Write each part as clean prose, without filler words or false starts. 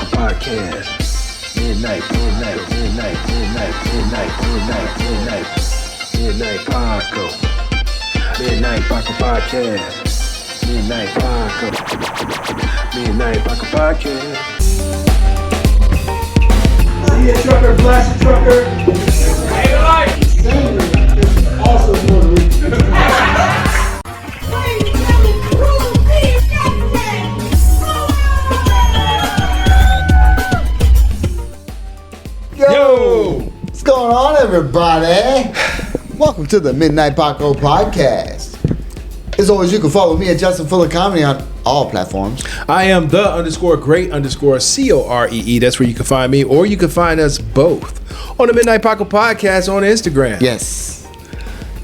Paco Podcast. Midnight Paco. Midnight Paco Podcast. Midnight Paco Podcast. See a trucker, blast a trucker. Hey, life. It's also Puerto Rican. Yo! What's going on, everybody? Welcome to the Midnight Paco Podcast. As always, you can follow me at Justin Fuller Comedy on all platforms. I am the_great_COREE. That's where you can find me, or you can find us both on the Midnight Paco Podcast on Instagram. Yes.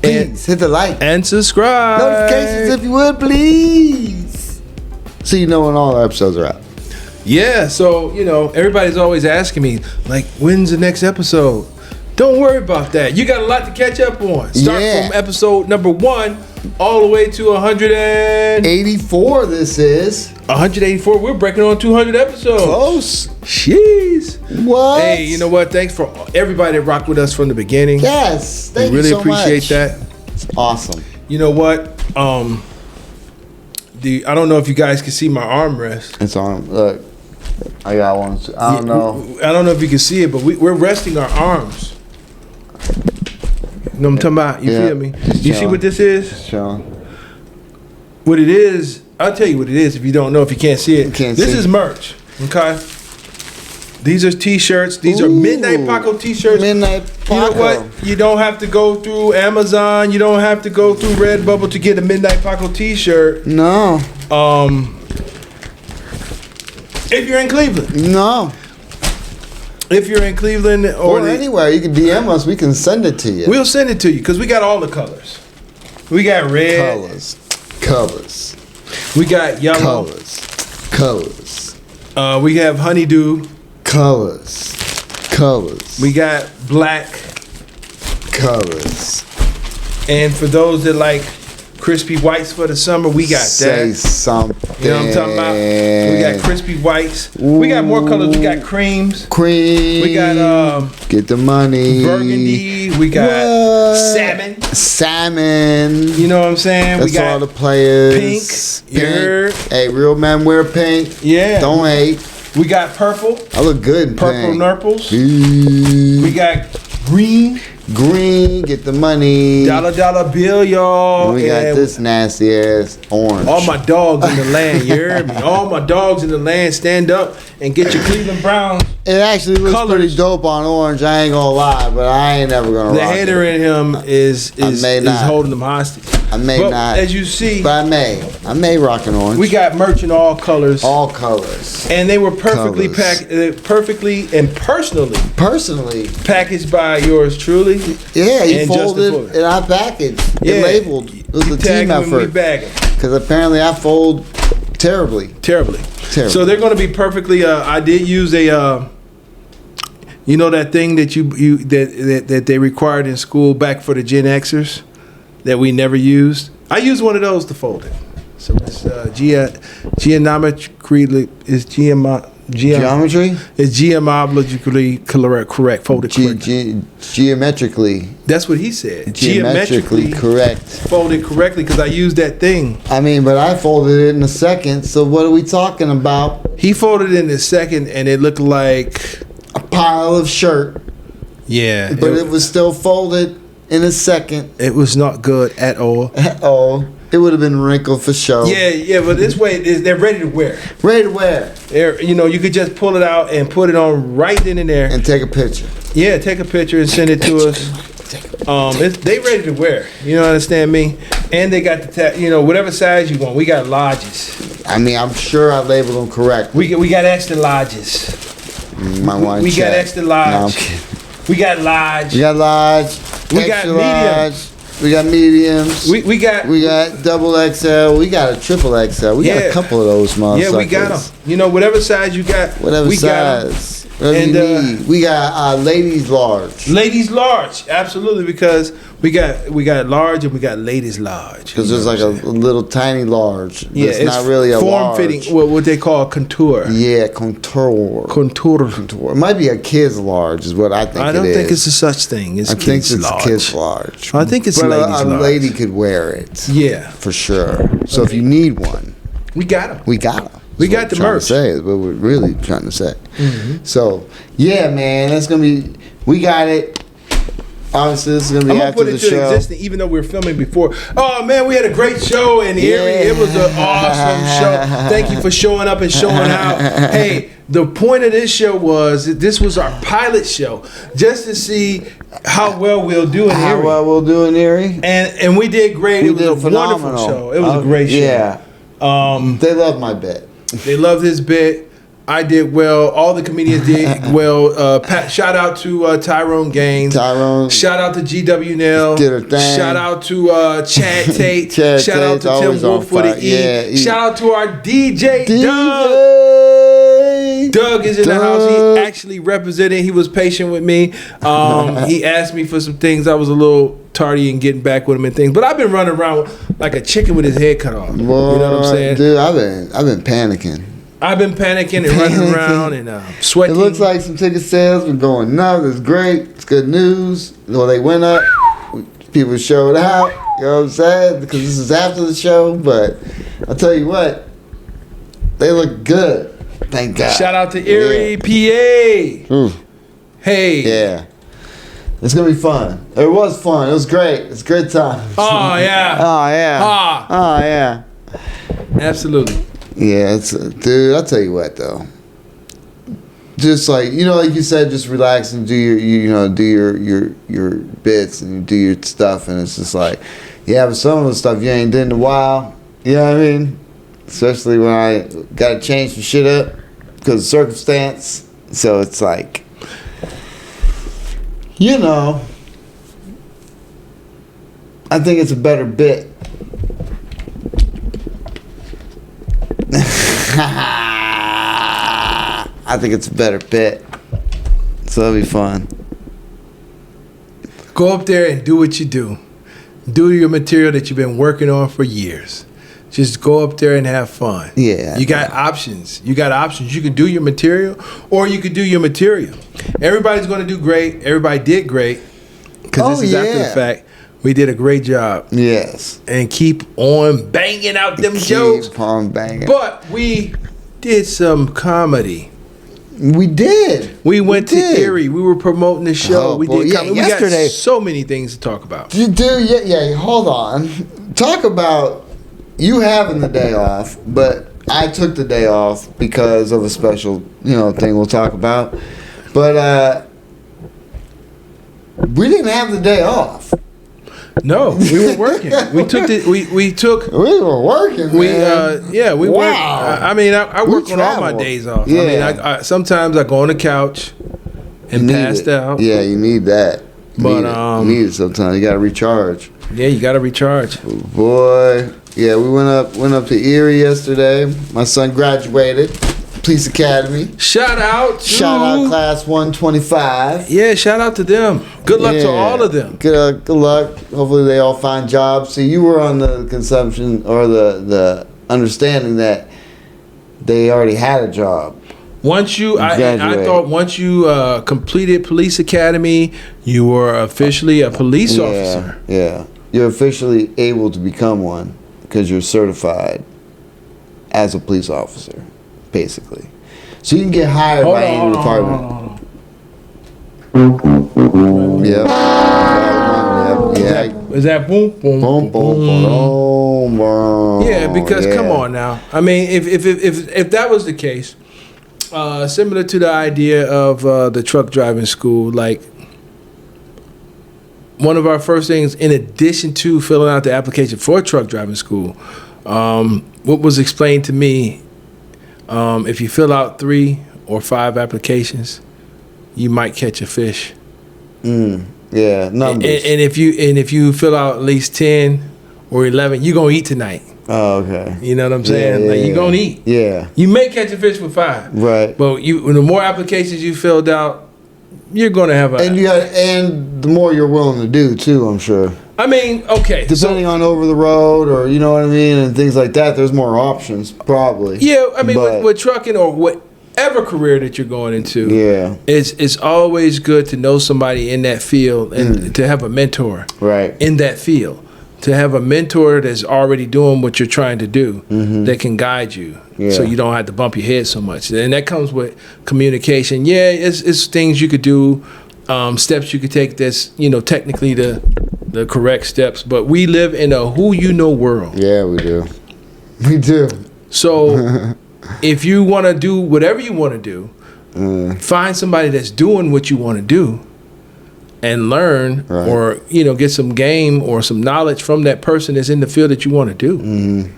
Please hit the like and subscribe. Notifications if you would, please. So you know when all our episodes are out. Yeah, so, everybody's always asking me, like, when's the next episode? Don't worry about that. You got a lot to catch up on. Start from episode number 1 all the way to 184 this is. 184. We're breaking on 200 episodes. Close. Jeez. What? Hey, you know what? Thanks for everybody that rocked with us from the beginning. Yes. Thank you so much. We really appreciate that. It's awesome. You know what? I don't know if you guys can see my armrest. It's on. Look. I got one. I don't know. I don't know if you can see it, but we're resting our arms. You know what I'm talking about? You feel me? You see what this is? Chilling. What it is, I'll tell you what it is if you don't know, if you can't see it. This is merch, okay? These are t-shirts. These are Midnight Paco t-shirts. Midnight Paco. You know what? You don't have to go through Amazon. You don't have to go through Redbubble to get a Midnight Paco t-shirt. No. If you're in Cleveland. No. If you're in Cleveland or anywhere, you can DM us. We can send it to you. We'll send it to you because we got all the colors. We got red. Colors. We got yellow. Colors. We have honeydew. Colors. We got black. Colors. And for those that like crispy whites for the summer, we got that. Say something. You know what I'm talking about? We got crispy whites. We got more colors. We got creams. We got get the money. Burgundy. We got salmon. You know what I'm saying? That's we got all the players. Pink. Hey, real men wear pink. Yeah. Don't hate. We got purple. I look good in purple pink. nurples. We got green. Get the money. Dollar bill, y'all. And we got this nasty ass orange. All my dogs in the land, you heard me? All my dogs in the land, stand up and get your Cleveland Browns. It actually looks pretty dope on orange, I ain't gonna lie, but I ain't never gonna rock it. The hater in him is holding them hostage. I may not. As you see. But I may rock an orange. We got merch in all colors. All colors. And they were perfectly perfectly and personally packaged by yours truly. Yeah, he folded and I packaged. Yeah. It labeled. It was a team effort. Because apparently I fold terribly. So they're going to be perfectly. I did use a. That thing that that they required in school back for the Gen Xers that we never used. I used one of those to fold it. So it's geometrically is geometry. It's geometrically correct. Folded correctly. Geometrically. That's what he said. Geometrically correct. Folded correctly because I used that thing. I mean, but I folded it in a second. So what are we talking about? He folded it in a second, and it looked like a pile of shirt. Yeah, but it was still folded in a second. It was not good at all. It would have been wrinkled for sure. Yeah, but this way they're ready to wear. You could just pull it out and put it on right then and there. And take a picture. Yeah, take a picture and send it to us. They ready to wear. You understand me? And they got the whatever size you want. We got larges. I mean, I'm sure I labeled them correct. We got extra larges. We got extra large. No, I'm kidding. We got large. We got medium. We got mediums. We got double XL. We got a triple XL. We got a couple of those motherfuckers. Yeah, we got them. Whatever size you got. Whatever size. And we got ladies large. Ladies large, absolutely, because we got large and we got ladies large. Because there's like a little tiny large. Yeah, it's it's not really a form large. fitting. What they call contour. Yeah, contour. Contour. It might be a kid's large, is what I think. I don't think it's a such thing. It's kids large. Kids large. I think it's but ladies a large. lady could wear it. Yeah, for sure. So if you need one, we got them. we got them. We got the merch. That's what we're really trying to say. Mm-hmm. So yeah, man, that's gonna be. We got it. Obviously, this is gonna be I'm gonna after put it the to show. existence, even though we were filming before. Oh man, we had a great show in Erie. It was an awesome show. Thank you for showing up and showing out. Hey, the point of this show was that this was our pilot show, just to see how well we'll do in Erie. How well we'll do in Erie. And we did great. We It was did a phenomenal. wonderful show. It was a great show. Yeah. They love my bit. They loved his bit. I did well. All the comedians did well. Shout out to Tyrone Gaines. Shout out to GW Nell. Did her thing. Shout out to Chad Tate. Chad Shout out Tate's to Tim always Wolf on for the fire. E. Yeah, Shout out to our DJ, Doug. DJ. Doug is in the house. He actually represented. He was patient with me. He asked me for some things. I was a little tardy in getting back with him and things. But I've been running around like a chicken with his head cut off. Boy, you know what I'm saying? Dude, I've been panicking. I've been panicking and running around and sweating. It looks like some ticket sales are going nuts. It's great. It's good news. Well, they went up. People showed out. You know what I'm saying? Because this is after the show. But I'll tell you what. They look good. Thank God. Shout out to Erie, PA. Ooh. Hey. Yeah. It's going to be fun. It was fun. It was great. It's a good time. Oh, yeah. Oh, yeah. Oh, yeah. Absolutely. Yeah, dude, I'll tell you what though. Just like like you said, just relax and do your bits and do your stuff, and it's just like, yeah, but some of the stuff you ain't did in a while. You know what I mean? Especially when I got to change some shit up because of circumstance. So it's like, I think it's a better bit. I think it's a better bit. So it'll be fun. Go up there and do what you do. Do your material that you've been working on for years. Just go up there and have fun. Yeah. You got options. You can do your material or you could do your material. Everybody's going to do great. Everybody did great. Because this is after the fact. We did a great job. Yes. And keep on banging out them jokes. Keep on banging. But we did some comedy. We did. We went to Erie. We were promoting the show. We did comedy. Yesterday, we got so many things to talk about. Dude, yeah, hold on. Talk about you having the day off, but I took the day off because of a special, thing we'll talk about. But we didn't have the day off. No, we were working. We were working. Man. We work. I work on all my days off. Yeah. I sometimes I go on the couch and passed out. Yeah, you need that. You need it sometimes. You got to recharge. Yeah, you got to recharge. Boy, yeah, we went up to Erie yesterday. My son graduated. Police Academy. Shout out class 125. Yeah, shout out to them. Good luck to all of them. Good luck. Hopefully they all find jobs. See, you were on the consumption or the understanding that they already had a job. I thought once you completed Police Academy, you were officially a police officer. Yeah, you're officially able to become one because you're certified as a police officer. Basically, so you can get hired by any department. Yep. Yeah. Is that boom, boom, boom, boom, boom? Yeah, because come on now. I mean, if that was the case, similar to the idea of the truck driving school, like one of our first things, in addition to filling out the application for truck driving school, what was explained to me. If you fill out 3 or 5 applications, you might catch a fish. Yeah, numbers. And if you fill out at least 10 or 11, you're gonna eat tonight. Oh, okay. You know what I'm saying? Yeah, like, you yeah. gonna eat. Yeah. You may catch a fish with 5. Right. But the more applications you filled out, you're gonna have a. And the more you're willing to do too, I'm sure. I mean, okay. Depending on over the road, or you know what I mean, and things like that, there's more options probably. Yeah, I mean, But- with trucking or whatever career that you're going into, Yeah. it's always good to know somebody in that field and to have a mentor Right. in that field. To have a mentor that's already doing what you're trying to do that can guide you, so you don't have to bump your head so much. And that comes with communication. Yeah, it's things you could do, steps you could take that's technically the correct steps. But we live in a who you know world. Yeah, we do. We do. So if you want to do whatever you want to do, find somebody that's doing what you want to do. And learn, Right. or get some game or some knowledge from that person that's in the field that you want to do.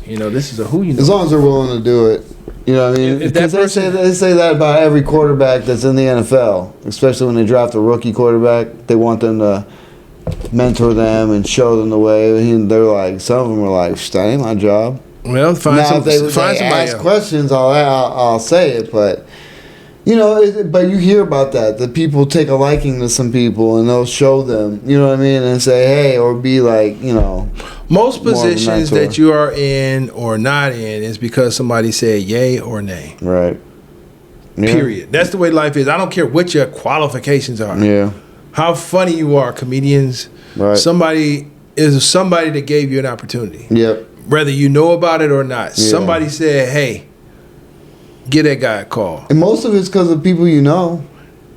This is a who you know. As long as they're willing to do it, you know what I mean. If that Because they say that about every quarterback that's in the NFL, especially when they draft a rookie quarterback. They want them to mentor them and show them the way. And they're like, some of them are like, "That ain't my job." Well, find Now, if they somebody ask else. questions, I'll say it, but. But you hear about that. The people take a liking to some people, and they'll show them, you know what I mean, and say, hey, or be like, Most more of a positions mentor. that you are in or not in is because somebody said yay or nay. right. Yeah. Period. That's the way life is. I don't care what your qualifications are. Yeah. How funny you are, comedians. Right. Somebody that gave you an opportunity. Yep. Whether you know about it or not. Yeah. Somebody said, hey, give that guy a call. And most of it's because of people you know.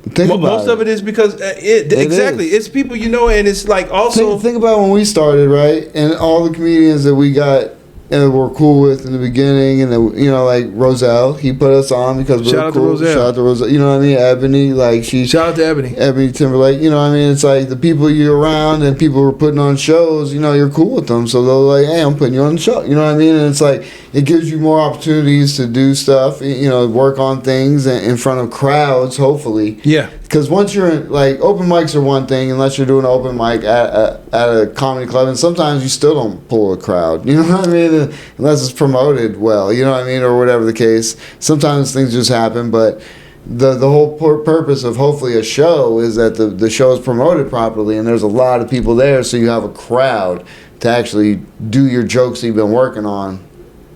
Think about Most of it is because exactly is. it's people you know, and it's like also Think about when we started, right? And all the comedians that we got and were cool with in the beginning, and like Roselle, he put us on because we Shout were out to cool. Roselle. Shout out to Roselle. You know what I mean? Ebony, like shout out to Ebony. Ebony Timberlake. You know what I mean? It's like the people you're around and people were putting on shows. You're cool with them, so they're like, "Hey, I'm putting you on the show." You know what I mean? And it's like it gives you more opportunities to do stuff. Work on things in front of crowds. Hopefully. Yeah. Because once you're in, like, open mics are one thing, unless you're doing an open mic at a comedy club, and sometimes you still don't pull a crowd. You know what I mean? Unless it's promoted well, you know what I mean, or whatever the case. Sometimes things just happen, but the whole purpose of hopefully a show is that the show is promoted properly, and there's a lot of people there, so you have a crowd to actually do your jokes that you've been working on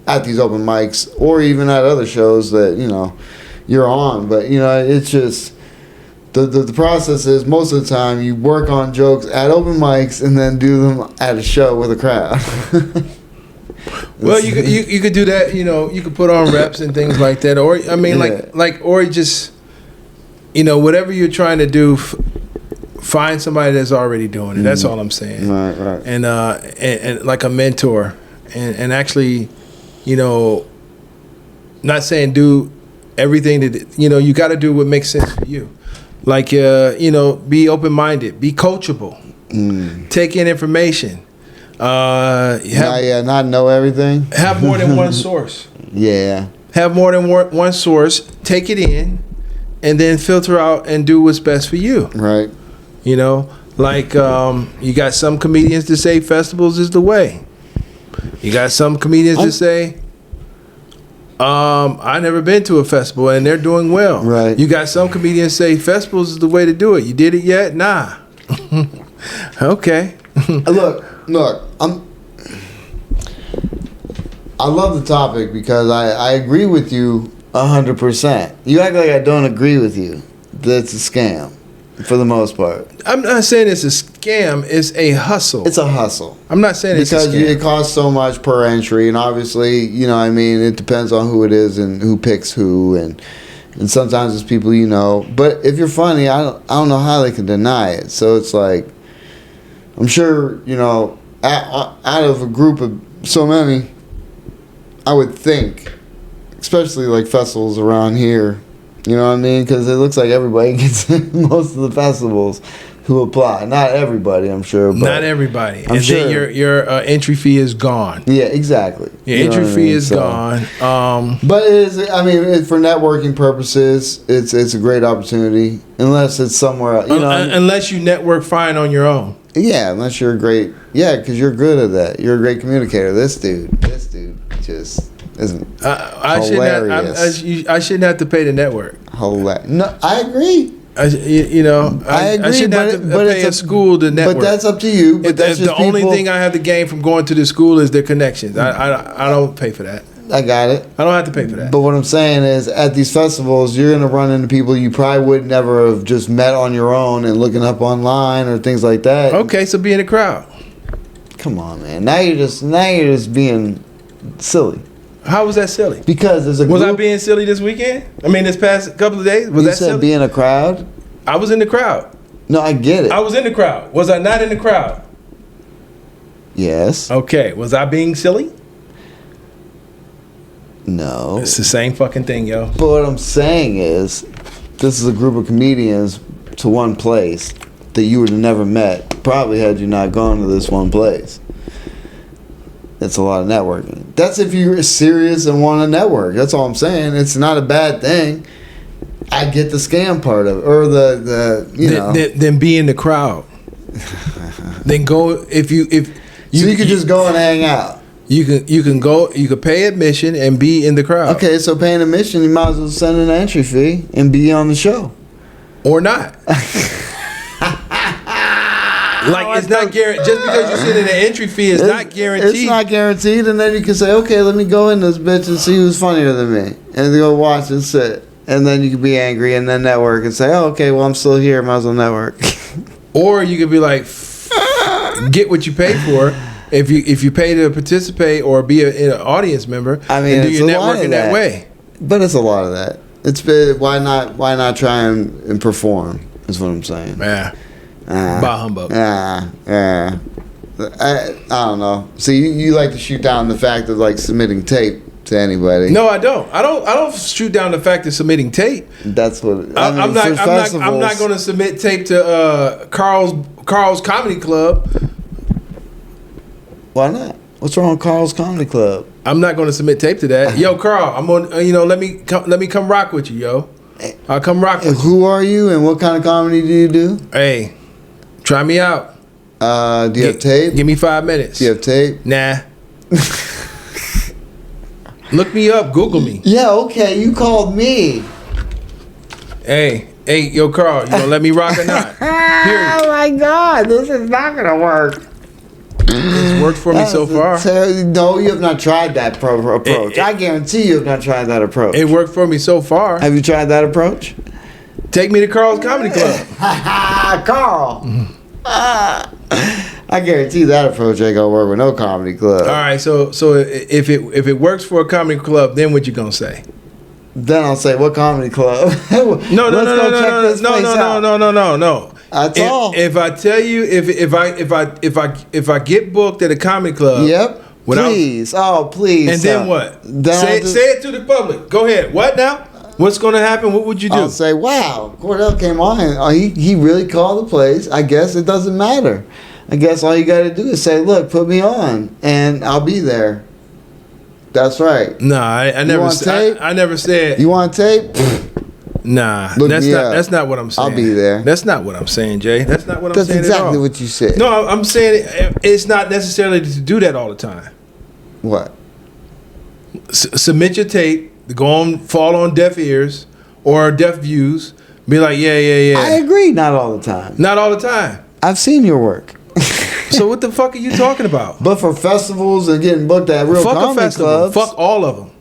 at these open mics, or even at other shows that you're on. But it's just. The process is most of the time you work on jokes at open mics and then do them at a show with a crowd. Well, you could do that. You could put on reps and things like that, or I mean, Yeah. or just whatever you're trying to do. Find somebody that's already doing it. That's all I'm saying. Right. And like a mentor, and actually, not saying do everything that you got to do what makes sense for you. Like, be open-minded, be coachable, take in information. Not know everything. Have more than one source. Yeah. Have more than one source. Take it in, and then filter out and do what's best for you. Right. You got some comedians that say festivals is the way. You got some comedians that say, I never been to a festival and they're doing well. Right. You got some comedians say festivals is the way to do it. You did it yet? Nah. Okay. Look. I love the topic because I agree with you 100%. You act like I don't agree with you. That's a scam. For the most part. I'm not saying it's a scam. It's a hustle. It's a hustle. I'm not saying it's because a scam. it costs so much per entry, and obviously, it depends on who it is and who picks who, and sometimes it's people you know. But if you're funny, I don't know how they can deny it. So it's like, I'm sure out of a group of so many, I would think, especially like festivals around here. You know what I mean? Because it looks like everybody gets in most of the festivals who apply. Not everybody, I'm sure. But not everybody. I'm and sure. then your entry fee is gone. Yeah, exactly. Your You know entry what I fee mean? is So- gone. But it is. For networking purposes, it's a great opportunity. Unless it's somewhere else. Unless you network fine on your own. Yeah, unless you're a great. Yeah, because you're good at that. You're a great communicator. This dude just isn't hilarious. I shouldn't have to pay the network. No, I agree. I agree, shouldn't have to pay a school the network. But that's up to you. But that's just the only thing I have to gain from going to the school is their connections. I don't pay for that. I got it. I don't have to pay for that. But what I'm saying is, at these festivals, you're gonna run into people you probably would never have just met on your own and looking up online or things like that. Okay, so be in the crowd. Come on, man. Now you're just being silly. How was that silly? Because there's a Was group, I being silly this weekend? I mean, this past couple of days? Was you that said silly? be in a crowd? I was in the crowd. No, I get it. I was in the crowd. Was I not in the crowd? Yes. Okay. Was I being silly? No. It's the same fucking thing, yo. But what I'm saying is, this is a group of comedians to one place that you would have never met, probably had you not gone to this one place. It's a lot of networking. That's if you're serious and want to network. That's all I'm saying. It's not a bad thing. I get the scam part of it, or the you know. Then be in the crowd. Then go if you so you could just go and hang out. You can go. You could pay admission and be in the crowd. Okay, so paying admission, you might as well send an entry fee and be on the show, or not. Like it's not guaranteed. Just because you send in an entry fee is not guaranteed. It's not guaranteed, and then you can say, okay, let me go in this bitch and see who's funnier than me, and go watch and sit, and then you can be angry and then network and say, oh, okay, well I'm still here, might as well network. Or you could be like, get what you pay for. If you pay to participate or be an audience member, I mean, and do your networking that way. But it's a lot of that. Why not try and perform? Is what I'm saying. Yeah. Bah humbug. I don't know. So you like to shoot down the fact of like submitting tape to anybody? No, I don't. I don't shoot down the fact of submitting tape. That's what I'm not going to submit tape to Carl's Comedy Club. Why not? What's wrong with Carl's Comedy Club? I'm not going to submit tape to that. Yo, Carl, I'm on. Let me come rock with you, yo. I'll come rock with you. Who are you and what kind of comedy do you do? Hey, try me out. Do you have tape? Give me 5 minutes. Do you have tape? Nah. Look me up. Google me. Yeah, okay. You called me. Hey, yo, Carl, you gonna let me rock or not? Period. Oh my God, this is not gonna work. It's worked for me so far. No, you have not tried that approach. I guarantee you have not tried that approach. It worked for me so far. Have you tried that approach? Take me to Carl's Comedy Club. Carl. I guarantee that approach ain't gonna work with no comedy club. All right, so if it works for a comedy club, then what you gonna say? Then I'll say, what comedy club? No. That's all. If I tell you, if I get booked at a comedy club, yep. Please, please. And then what? Say it to the public. Go ahead. What now? What's going to happen? What would you do? I'll say, wow, Cordell came on. He really called the place. I guess it doesn't matter. I guess all you got to do is say, look, put me on, and I'll be there. That's right. No, I never said. I never said. You want tape? Nah, that's not what I'm saying. I'll be there. That's not what I'm saying, Jay. That's not what I'm saying. That's exactly what you said. No, I'm saying it's not necessarily to do that all the time. What? Submit your tape. Fall on deaf ears or deaf views. Be like, yeah. I agree. Not all the time. Not all the time. I've seen your work. So what the fuck are you talking about? But for festivals and getting booked at real comedy clubs, fuck all of them.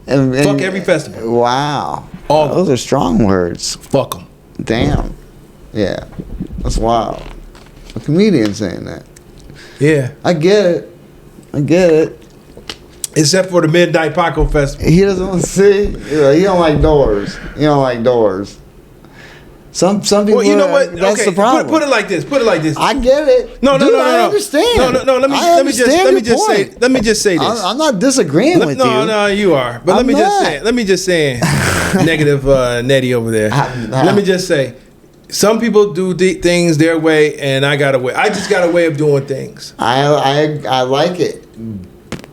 And fuck every festival. Wow. All those are strong words. Fuck them. Damn. Yeah. That's wild. A comedian saying that. Yeah. I get it. Except for the Midnight Paco Festival. He doesn't want to see. He don't like doors. Some people. Well, you know what? That's okay, the problem. Put it like this. I get it. No. I understand. No. Let me just say this. I'm not disagreeing with you. No, you are. But let me just say, negative Nettie over there. Let me just say, some people do things their way, and I got a way. I just got a way of doing things. I like it,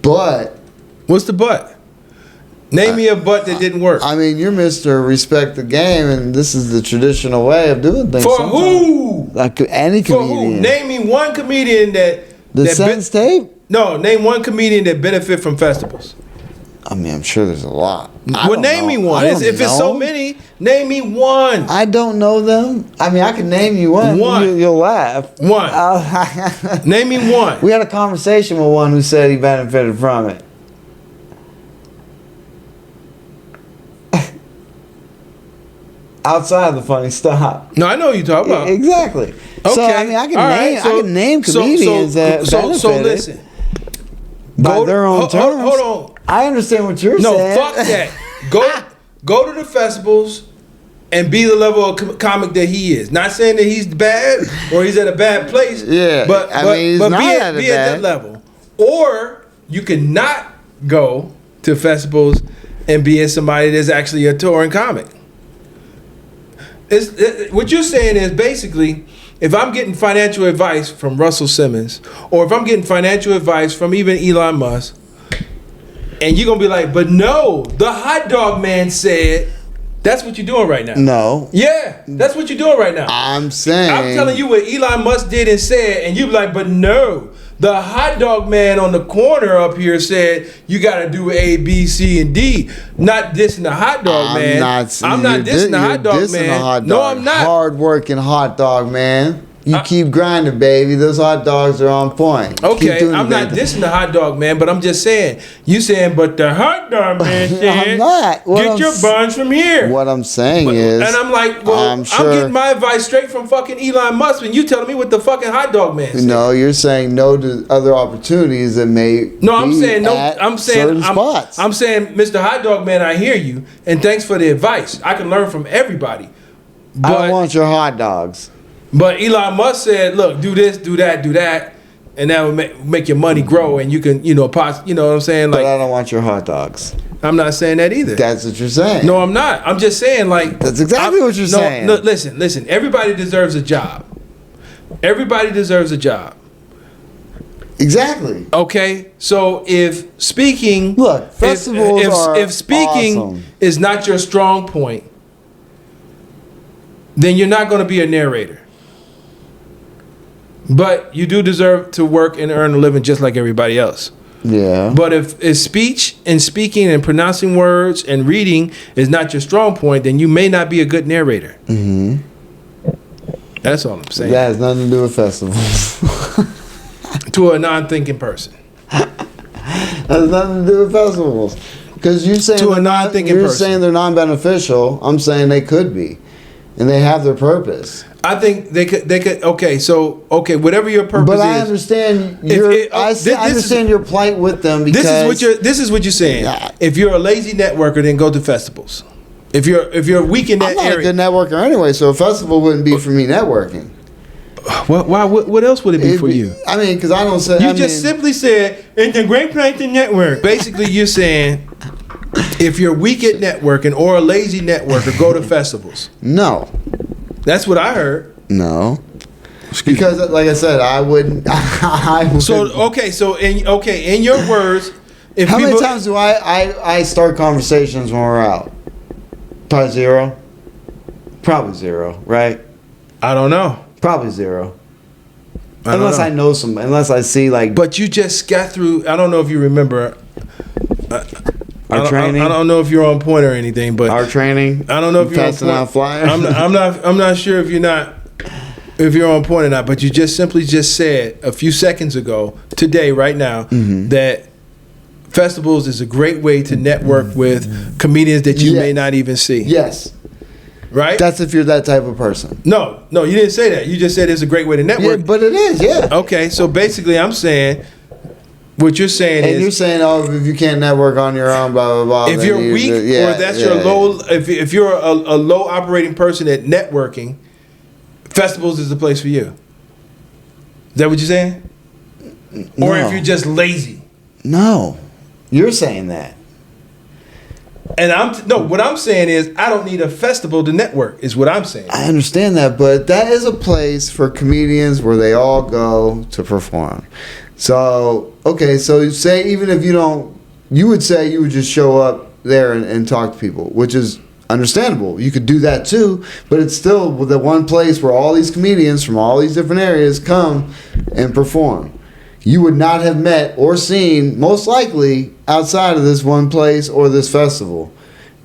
but what's the but? Name me a butt that didn't work. I mean, you're Mr. Respect the Game, and this is the traditional way of doing things. For sometimes. who? Like any For comedian. who? Name me one comedian that... The Sense tape? No, name one comedian that benefit from festivals. I mean, I'm sure there's a lot. Well, name me one. If it's so many, name me one. I don't know them. I mean, I can name you one. You'll laugh. One. Name me one. We had a conversation with one who said he benefited from it. Outside of the funny stuff. No, I know what you're talking about. Exactly. Okay. So I mean, I can name comedians that benefited. So listen. By their own terms. Hold on. I understand what you're saying. No, fuck that. Go to the festivals and be the level of comic that he is. Not saying that he's bad or he's at a bad place. Yeah, but I mean, he's not be at that level. Or you can not go to festivals and be as somebody that's actually a touring comic. What you're saying is basically, if I'm getting financial advice from Russell Simmons, or if I'm getting financial advice from even Elon Musk, and you're going to be like, but no, the hot dog man said, that's what you're doing right now. No. Yeah, that's what you're doing right now. I'm saying. I'm telling you what Elon Musk did and said, and you be like, but no, the hot dog man on the corner up here said you got to do A, B, C, and D. Not dissing the hot dog man. I'm not dissing the hot dog man. No, I'm not. Hard-working hot dog man. You keep grinding, baby. Those hot dogs are on point. Okay, I'm not dissing the hot dog man, but I'm just saying. You saying, but the hot dog man said, I'm not. Get your buns from here. What I'm saying is, and I'm like, well, I'm getting my advice straight from fucking Elon Musk, and you telling me what the fucking hot dog man said. No, you're saying no to other opportunities that may. No, I'm saying no. I'm saying spots. I'm saying, Mr. Hot Dog Man, I hear you, and thanks for the advice. I can learn from everybody. But I don't want your hot dogs. But Elon Musk said, look, do this, do that, and that will make your money grow, and you can, you know what I'm saying? Like, but I don't want your hot dogs. I'm not saying that either. That's what you're saying. No, I'm not. I'm just saying, like. That's exactly what you're saying. No, listen. Everybody deserves a job. Everybody deserves a job. Exactly. Okay, so if speaking, look, festivals if speaking awesome. Is not your strong point, then you're not going to be a narrator. But you do deserve to work and earn a living just like everybody else. Yeah. But if speech and speaking and pronouncing words and reading is not your strong point, then you may not be a good narrator. Mm-hmm. That's all I'm saying. That has nothing to do with festivals. To a non-thinking person. That has nothing to do with festivals. Because you're saying to a non-thinking person. You're saying they're non-beneficial. I'm saying they could be. And they have their purpose. I think they could. Okay, whatever your purpose is. But I understand I understand your plight with them because this is what you're saying. Yeah. If you're a lazy networker, then go to festivals. If you're weak in that area, I'm not a good networker anyway, so a festival wouldn't be for me networking. Why? What else would it be for you? I mean, because I don't say. You just simply said it's a great place to network. Basically, you're saying if you're weak at networking or a lazy networker, go to festivals. No. That's what I heard. No. Because, like I said, I wouldn't. So in your words, how many times do I start conversations when we're out? Probably zero. Probably zero, right? I don't know. Probably zero. Unless I know somebody. Unless I see like. But you just got through. I don't know if you remember. Our training. I don't know if you're on point or anything, but our training. I don't know if you're passing out flyers. I'm not sure if you're on point or not. But you just simply said a few seconds ago, today, right now, that festivals is a great way to network with comedians that you may not even see. Yes. Right. That's if you're that type of person. No, you didn't say that. You just said it's a great way to network. Yeah, but it is. Yeah. Okay, so basically, I'm saying. What you're saying is, you're saying, if you can't network on your own, blah blah blah. If you're weak, or that's your low, if you're a low operating person at networking, festivals is the place for you. Is that what you're saying? No. Or if you're just lazy? No, you're saying that. And what I'm saying is, I don't need a festival to network. Is what I'm saying. I understand that, but that is a place for comedians where they all go to perform. So, okay, so say even if you don't, you would say you would just show up there and talk to people, which is understandable. You could do that too, but it's still the one place where all these comedians from all these different areas come and perform. You would not have met or seen, most likely, outside of this one place or this festival,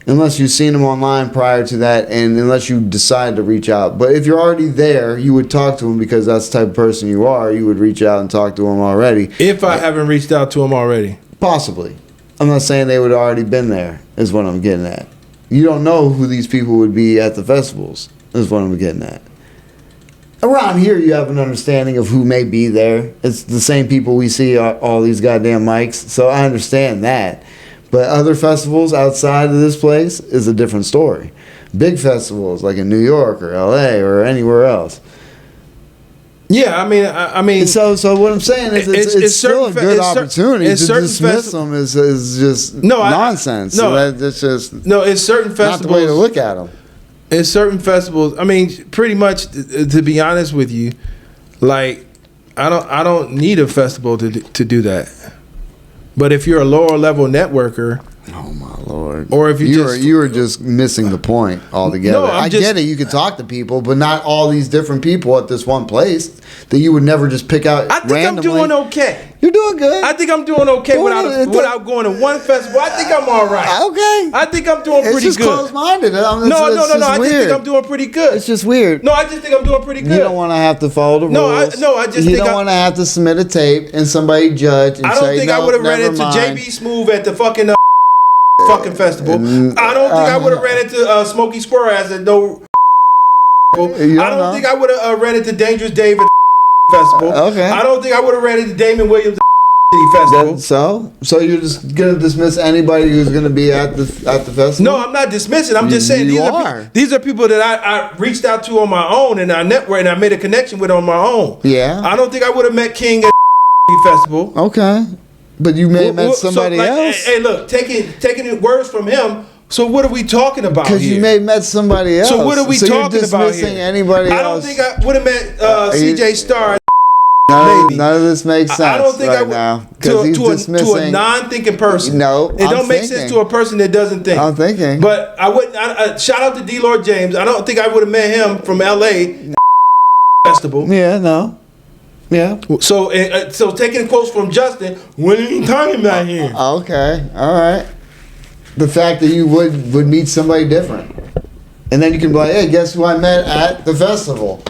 unless you've seen them online prior to that, and unless you decide to reach out. But if you're already there, you would talk to them because that's the type of person you are. You would reach out and talk to them already. If I haven't reached out to them already. Possibly. I'm not saying they would have already been there, is what I'm getting at. You don't know who these people would be at the festivals, is what I'm getting at. Around here, you have an understanding of who may be there. It's the same people we see at all these goddamn mics, so I understand that. But other festivals outside of this place is a different story. Big festivals like in New York or LA or anywhere else. Yeah, I mean. So what I'm saying is it's still a good opportunity to dismiss them is just nonsense. That's just it's certain festivals. Not the way to look at them. In certain festivals, I mean, pretty much to be honest with you, like I don't need a festival to do that. But if you're a lower level networker, oh my lord! Or if you were just missing the point altogether. No, I get it. You could talk to people, but not all these different people at this one place that you would never just pick out. I think randomly. I'm doing okay. You're doing good. I think I'm doing okay without going to one festival. I think I'm all right. Okay. I think I'm doing pretty good. It's just closed-minded. No. I just think I'm doing pretty good. It's just weird. No, I just think I'm doing pretty good. You don't want to have to follow the rules. You don't want to have to submit a tape and somebody judge and say, I don't think I would have ran into JB Smooth at the fucking fucking festival. I don't think I would have ran into Smokey Squirrel as a no. I don't think I would have ran into Dangerous Dave at the festival. Okay. I don't think I would have ran into Damon Williams at the festival. So you're just gonna dismiss anybody who's gonna be at the festival? No, I'm not dismissing. I'm just saying these are people that I reached out to on my own and I networked and I made a connection with on my own. Yeah. I don't think I would have met King at the festival. Okay. But you may have met somebody else. Hey, look, taking words from him. So what are we talking about here? Because you may have met somebody else. So what are we talking about here? Anybody else. I don't think I would have met CJ Starr. None of this makes sense. I don't think right now to a non-thinking person. No, it don't make sense to a person that doesn't think. I'm thinking. But I wouldn't. Shout out to D. Lord James. I don't think I would have met him from LA festival. Yeah, no. Yeah. So taking quotes from Justin, what are you talking about here? Okay. All right. The fact that you would meet somebody different. And then you can be like, hey, guess who I met at the festival?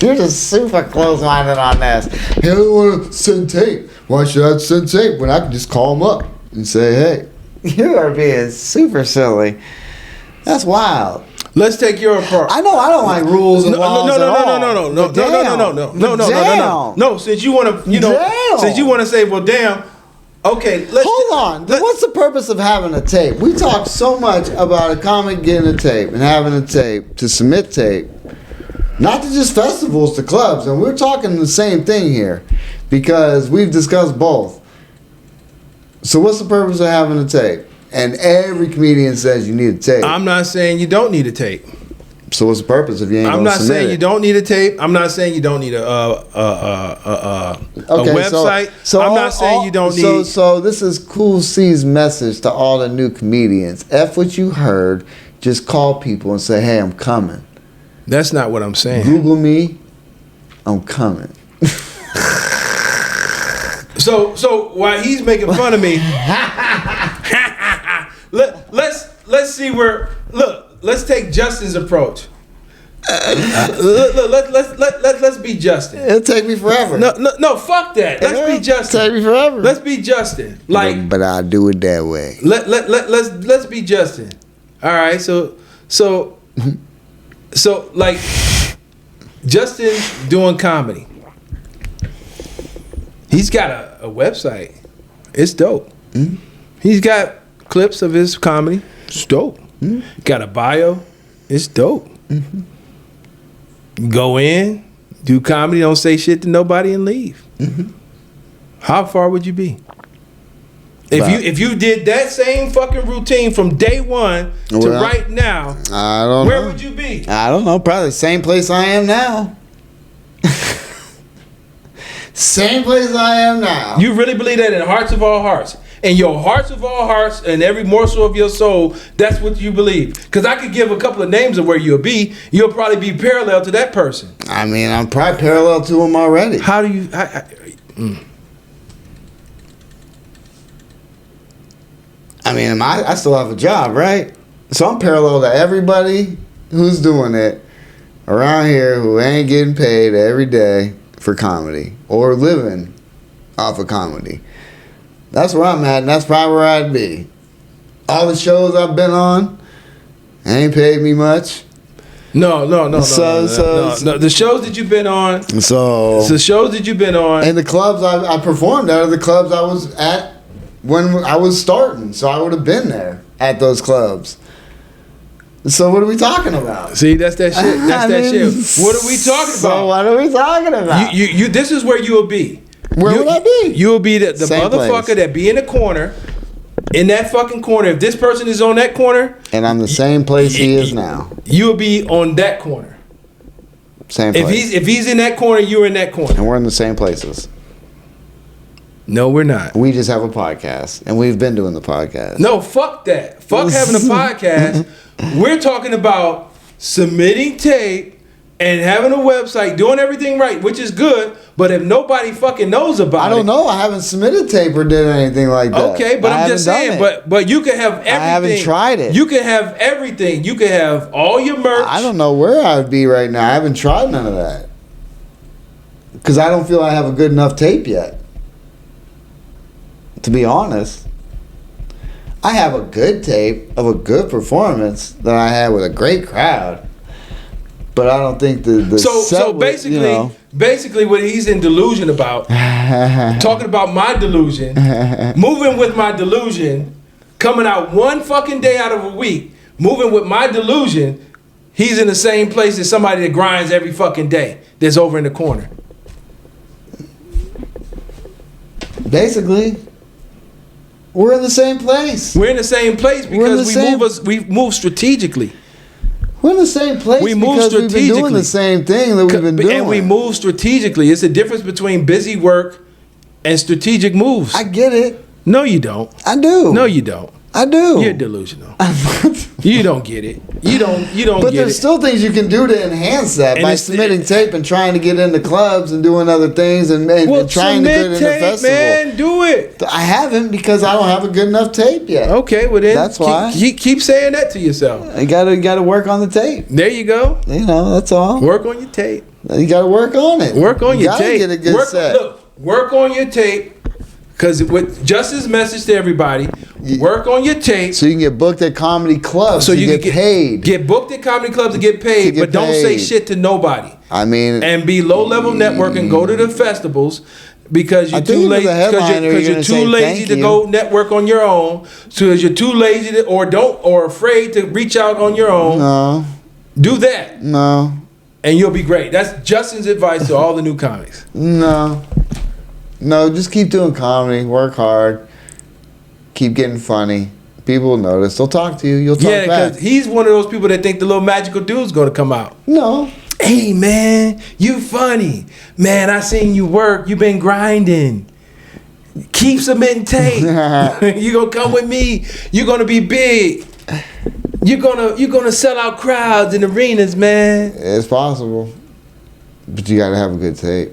You're just super close-minded on this. Hey, I don't want to send tape. Why should I send tape when I can just call them up and say, hey? You are being super silly. That's wild. Let's take your apart. I know I don't like rules and laws at all. No. Since you want to, since you want to say, well, damn. Okay, hold on. What's the purpose of having a tape? We talk so much about a comic getting a tape and having a tape to submit tape, not to just festivals, to clubs, and we're talking the same thing here because we've discussed both. So what's the purpose of having a tape? And every comedian says you need a tape. I'm not saying you don't need a tape. So what's the purpose if you ain't gonna submit it? I'm not saying you don't need a tape. I'm not saying you don't need a website. So I'm not saying you don't need. So this is Cool C's message to all the new comedians. F what you heard. Just call people and say, hey, I'm coming. That's not what I'm saying. Google me. I'm coming. So while he's making fun of me, let's see where. Let's take Justin's approach. Let's be Justin. It'll take me forever. No, fuck that. Let's be Justin. Take me forever. Let's be Justin. But I'll do it that way. Let's be Justin. All right. So like Justin doing comedy. He's got a website. It's dope. Mm-hmm. He's got clips of his comedy. It's dope. Mm-hmm. Got a bio. It's dope. Mm-hmm. Go in, do comedy, don't say shit to nobody, and leave. Mm-hmm. How far would you be? If you did that same fucking routine from day one to right now, I don't know. Where would you be? I don't know. Probably the same place I am now. Same place I am now. You really believe that in the hearts of all hearts? in your hearts of all hearts and every morsel of your soul, that's what you believe. Because I could give a couple of names of where you'll be. You'll probably be parallel to that person. I mean, I'm probably parallel to him already. How do you? I mean, I still have a job, right? So I'm parallel to everybody who's doing it around here who ain't getting paid every day for comedy or living off of comedy. That's where I'm at, and that's probably where I'd be. All the shows I've been on ain't paid me much. No. The shows that you've been on. So the shows that you've been on, and the clubs I performed at are the clubs I was at when I was starting. So I would have been there at those clubs. So what are we talking about? See, that's that shit. That's shit. What are we talking about? So what are we talking about? You this is where you'll be. Where would I be? You'll be the Same motherfucker place. that be in the corner, in that fucking corner. If this person is on that corner, And I'm the same place he is now. you'll be on that corner. Same place. If he's in that corner, you're in that corner. And we're in the same places. No, we're not. We just have a podcast, and we've been doing the podcast. No, fuck that. Fuck having a podcast. We're talking about submitting tape and having a website, doing everything right, which is good. But if nobody fucking knows about it, I don't know. I haven't submitted tape or did anything like that. Okay, but I'm just saying. But you can have everything. I haven't tried it. You can have everything. You can have all your merch. I don't know where I would be right now. I haven't tried none of that because I don't feel I have a good enough tape yet. To be honest, I have a good tape of a good performance that I had with a great crowd, but I don't think the So basically, what he's in delusion about, talking about my delusion, moving with my delusion, coming out one fucking day out of a week, moving with my delusion, he's in the same place as somebody that grinds every fucking day that's over in the corner. Basically, we're in the same place. We're in the same place because we move strategically. We're in the same place We move because we've been strategically. doing the same thing that we've been doing. And we move strategically. It's the difference between busy work and strategic moves. I get it. No, you don't. I do. No, you don't. I do. You're delusional. You don't get it. You don't But get there's it. still things you can do to enhance that And by it's- submitting tape and trying to get into clubs and doing other things and trying to get in the tape, festival. man. Do it. I haven't because I don't have a good enough tape yet. Okay, well then. That's why. Keep saying that to yourself. You gotta work on the tape. There you go. You know, that's all. Work on your tape. You gotta work on it. Work on You your gotta tape. get a good set. Work on your tape. Because with Justin's message to everybody, work on your tape. So you can get booked at comedy clubs. So you you get can paid. Get booked at comedy clubs to get paid, To get but don't say paid. shit to nobody. I mean, And be low level network and go to the festivals because you're I think too as a lazy. headliner, Because you're you're gonna too say lazy thank to you. go network on your own. So because you're too lazy to, or afraid to reach out on your own. no, Do that, no, and you'll be great. That's Justin's advice to all the new comics. no. Just keep doing comedy. Work hard. Keep getting funny. People will notice. They'll talk to you. You'll talk Yeah, back. because he's one of those people that think the little magical dude's gonna come out. No. Hey man, you funny. Man, I seen you work. You been grinding. Keep submitting tape. You gonna come with me. You're gonna be big. You're gonna sell out crowds in arenas, man. It's possible. But you gotta have a good tape.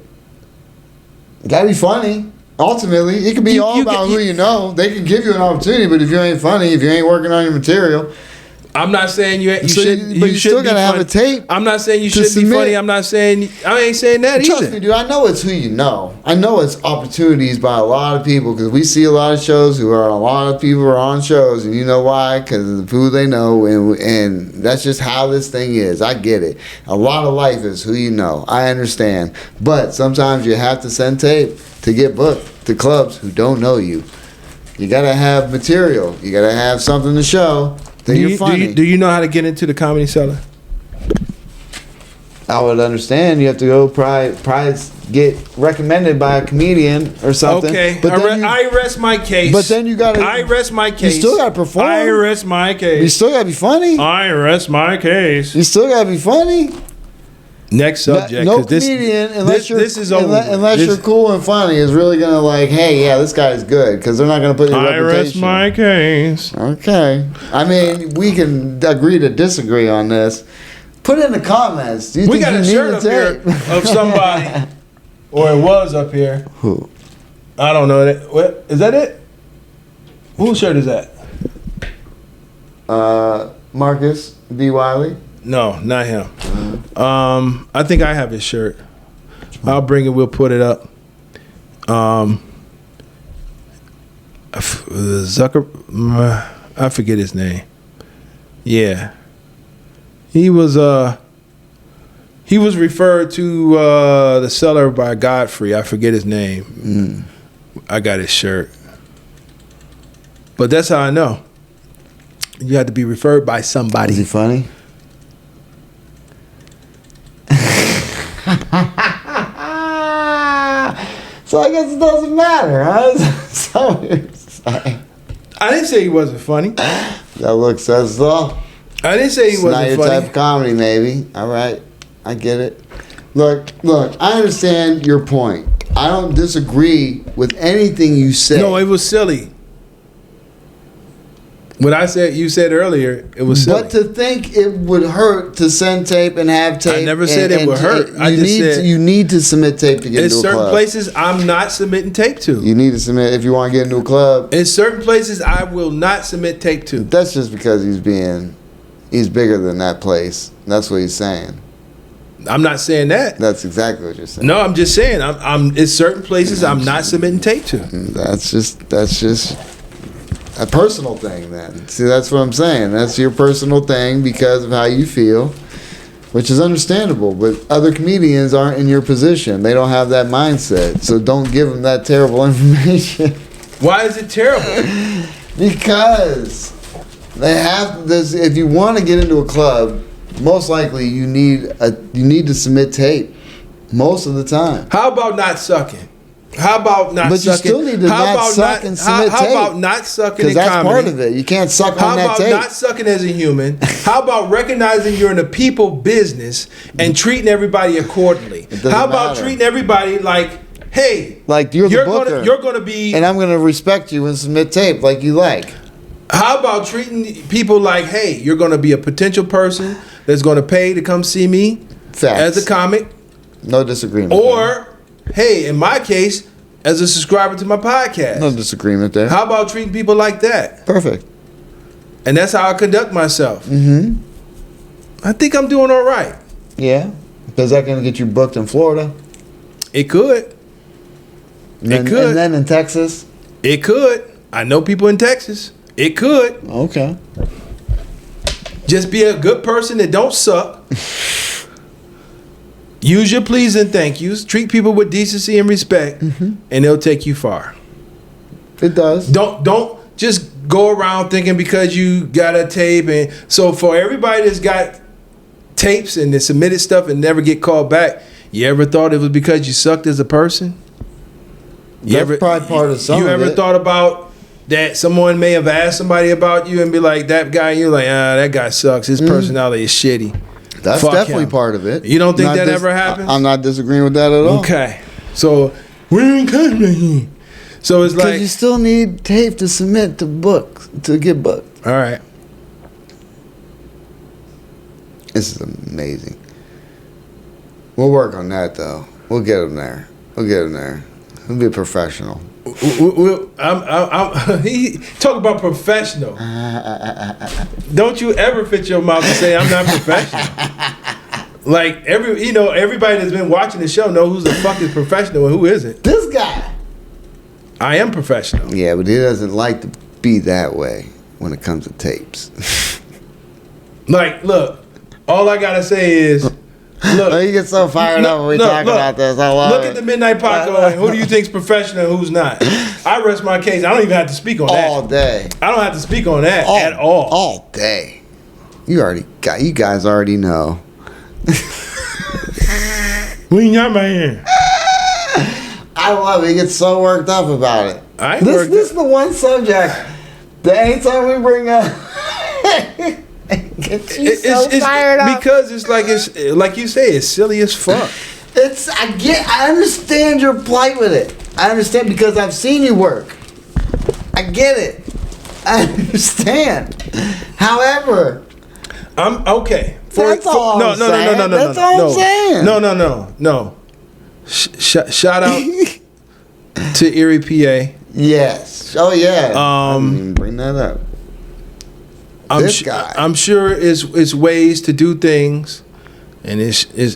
You gotta be funny. Ultimately, it can be all about who you know. They can give you an opportunity, but if you ain't funny, if you ain't working on your material, I'm not saying you So shouldn't. but you still shouldn't be gotta have funny. a tape I'm not saying you to shouldn't be submit. funny. I ain't saying that trust either. me, dude. I know it's who you know. I know it's opportunities by a lot of people because we see a lot of shows who are a lot of people are on shows, and you know why? Because of who they know, and that's just how this thing is. I get it. A lot of life is who you know. I understand, but sometimes you have to send tape to get booked to clubs who don't know you. You gotta have material. You gotta have something to show that you're funny. Do you know how to get into the Comedy Cellar? I would understand. You have to go probably get recommended by a comedian or something. Okay, but then I rest my case. But then you gotta. I rest my case. You still gotta perform. I rest my case. You still gotta be funny. I rest my case. You still gotta be funny. Next subject. No 'cause this, comedian, unless this is over. unless you're cool and funny, is really gonna like, hey, yeah, this guy's good, because they're not gonna put your I rest reputation. my case. Okay, I mean, we can agree to disagree on this. Put in the comments. Do you We think got you a need shirt a up here tape? of somebody, or it was up here. Who? I don't know. What is that? It? Whose shirt is that? Marcus D. Wiley. No, not him. I think I have his shirt. I'll bring it. We'll put it up. I forget his name. Yeah, he was referred to the seller by Godfrey. I forget his name. I got his shirt, but that's how I know. You had to be referred by somebody. Is he funny? So I guess it doesn't matter, huh? So you're saying. I didn't say he wasn't funny. That look says so. I didn't say he It's not wasn't your funny. type of comedy, maybe. All right, I get it. Look. I understand your point. I don't disagree with anything you said. No, it was silly. What you said earlier, it was silly. But to think it would hurt to send tape and have tape. I never said it would hurt. I just said you need to submit tape to get in into a certain club. places I'm not submitting tape to. You need to submit if you want to get into a club. In certain places I will not submit tape to. That's just because he's bigger than that place. That's what he's saying. I'm not saying that. That's exactly what you're saying. No, I'm just saying I'm in certain places I'm not submitting tape to. That's just a personal thing then. See, that's what I'm saying. That's your personal thing because of how you feel, which is understandable. But other comedians aren't in your position. They don't have that mindset. So don't give them that terrible information. Why is it terrible? Because they have this. If you want to get into a club, most likely you need to submit tape most of the time. How about not sucking? How about not But sucking? you still need to not suck and submit how tape. about not sucking Because in that's comedy? part of it. You can't suck How on that about tape. not sucking as a human? How about recognizing you're in a people business and treating everybody accordingly? doesn't How about matter. treating everybody like, hey, Like you're the booker. you're gonna be. And I'm gonna respect you and submit tape like you like. How about treating people like, hey, you're gonna be a potential person that's gonna pay to come see me Facts. as a comic, No disagreement. or hey, in my case, as a subscriber to my podcast. No disagreement there. How about treating people like that? Perfect. And that's how I conduct myself. Mm-hmm. I think I'm doing all right. Yeah. Is that gonna get you booked in Florida? It could. And then, It could. And then in Texas? It could. I know people in Texas. It could. Okay. Just be a good person that don't suck. Use your please and thank yous. Treat people with decency and respect, and they'll take you far. It does. Don't just go around thinking because you got a tape. And so for everybody that's got tapes and they submitted stuff and never get called back, you ever thought it was because you sucked as a person? That's probably part of some You of ever it. thought about that someone may have asked somebody about you and be like, that guy, you're like, that guy sucks. His personality is shitty. That's Fuck definitely him. part of it. You don't think that ever happens? I'm not disagreeing with that at all. Okay. So, we ain't coming. So it's Because like, you still need tape to submit to get booked. all right. This is amazing. We'll work on that though. We'll get him there. We'll be a professional. He talk about professional. Don't you ever fit your mouth and say I'm not professional. Like everybody that's been watching the show know who's the fuck is professional and who isn't. This guy. I am professional. Yeah, but he doesn't like to be that way when it comes to tapes. Like, look, all I gotta say is, look. Oh, you get so fired up when we talk about this. I love Look it. at the Midnight Paco and who do you think's professional and who's not? I rest my case. I don't even have to speak on that. All day. I don't have to speak on that at all. All day. You guys already know. We got my hand. I love it. He gets so worked up about it. I ain't This is the one subject that anytime we bring up She's so fired up. Because it's like you say, it's silly as fuck. I understand your plight with it. I understand because I've seen you work. I get it. I understand. However, I'm okay. That's all I'm saying. That's all I'm saying. No. Shout out to Erie, PA. Yes. Oh yeah. I didn't even bring that up. I'm sure it's ways to do things, and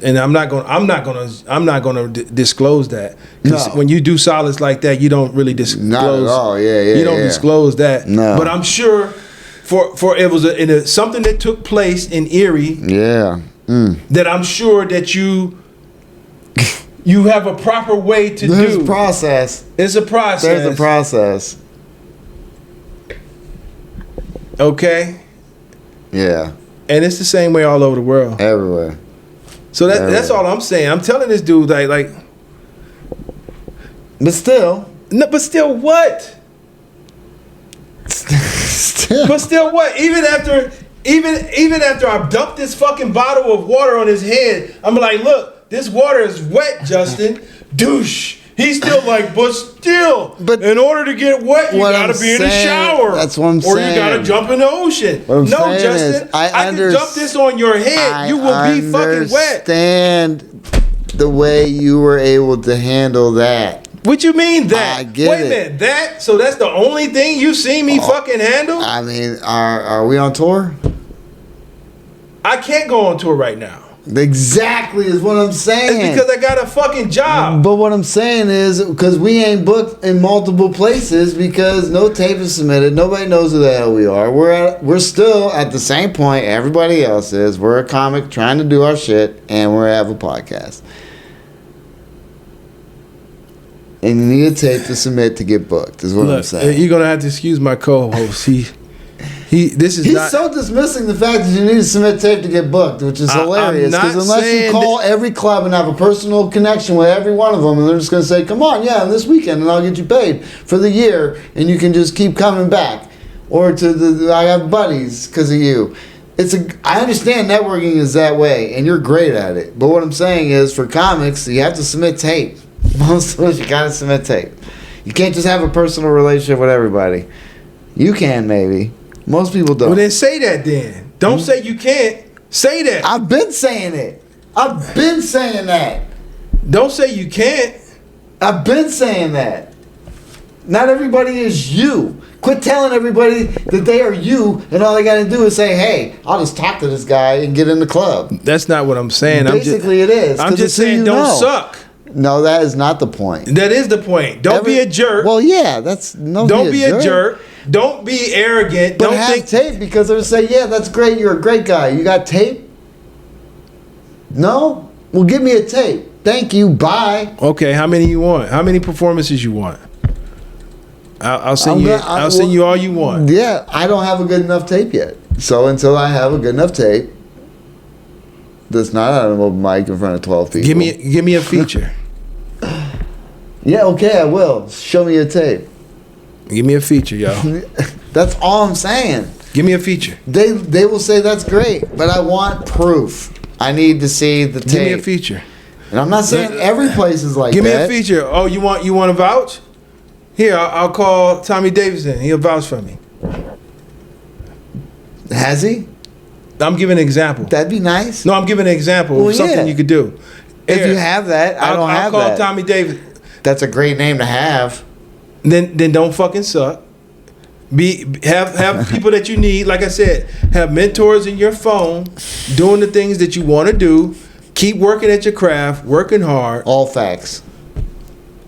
and I'm not gonna disclose that, because when you do solids like that, you don't really disclose. Not at all. Yeah. You don't disclose that. No. But I'm sure for it was something that took place in Erie. Yeah. That I'm sure that you have a proper way to There's do. a process. It's a process. There's a process. Okay. Yeah. And it's the same way all over the world. Everywhere. So that's all I'm saying. I'm telling this dude like. But still. No, but still what? Still. But still what? Even after I've dumped this fucking bottle of water on his head, I'm like, look, this water is wet, Justin. Douche. He's still like, but still, in order to get wet, you gotta be in the shower. That's what I'm saying. Or you gotta jump in the ocean. No, Justin, I can dump this on your head. You will be fucking wet. I understand the way you were able to handle that. What you mean that? I get Wait a minute, that? So that's the only thing you see me fucking handle? I mean, are we on tour? I can't go on tour right now. Exactly is what I'm saying. It's because I got a fucking job. But what I'm saying is because we ain't booked in multiple places because no tape is submitted. Nobody knows who the hell we are. We're still at the same point everybody else is. We're a comic trying to do our shit, and we have a podcast. And you need a tape to submit to get booked. Is what I'm saying. You're gonna have to excuse my co-host. He's so dismissing the fact that you need to submit tape to get booked, which is hilarious. Because unless you call every club and have a personal connection with every one of them, and they're just going to say, "Come on, yeah, this weekend, and I'll get you paid for the year," and you can just keep coming back, or I have buddies because of you. I understand networking is that way, and you're great at it. But what I'm saying is, for comics, you have to submit tape. Most of us, you got to submit tape. You can't just have a personal relationship with everybody. You can maybe. Most people don't. Well, then say that then. Don't say you can't. Say that. I've been saying it. I've been saying that. Don't say you can't. I've been saying that. Not everybody is you. Quit telling everybody that they are you, and all they got to do is say, "Hey, I'll just talk to this guy and get in the club." That's not what I'm saying. Basically, it is. I'm just saying, don't suck. No, that is not the point. That is the point. Don't be a jerk. Well, yeah, that's no. Don't be a jerk. Don't be arrogant. But have tape because they'll say, "Yeah, that's great. You're a great guy. You got tape?" No? Well, give me a tape. Thank you. Bye. Okay, how many you want? How many performances you want? I'll send you. I'll send you all you want. Yeah, I don't have a good enough tape yet. So until I have a good enough tape, that's not on an open mic in front of 12 people. Give me a feature. Yeah, okay, I will. Show me a tape. Give me a feature, yo. That's all I'm saying. Give me a feature. They will say that's great, but I want proof. I need to see the tape. Give me a feature. And I'm not saying every place is like that. Give me a feature. Oh, you want to vouch? Here, I'll call Tommy Davidson. He'll vouch for me. Has he? I'm giving an example. That'd be nice. No, I'm giving an example of something you could do. If you have that, I don't have that. I'll call Tommy Davidson. That's a great name to have. Then don't fucking suck. Have people that you need. Like I said, have mentors in your phone, doing the things that you want to do. Keep working at your craft, working hard. All facts.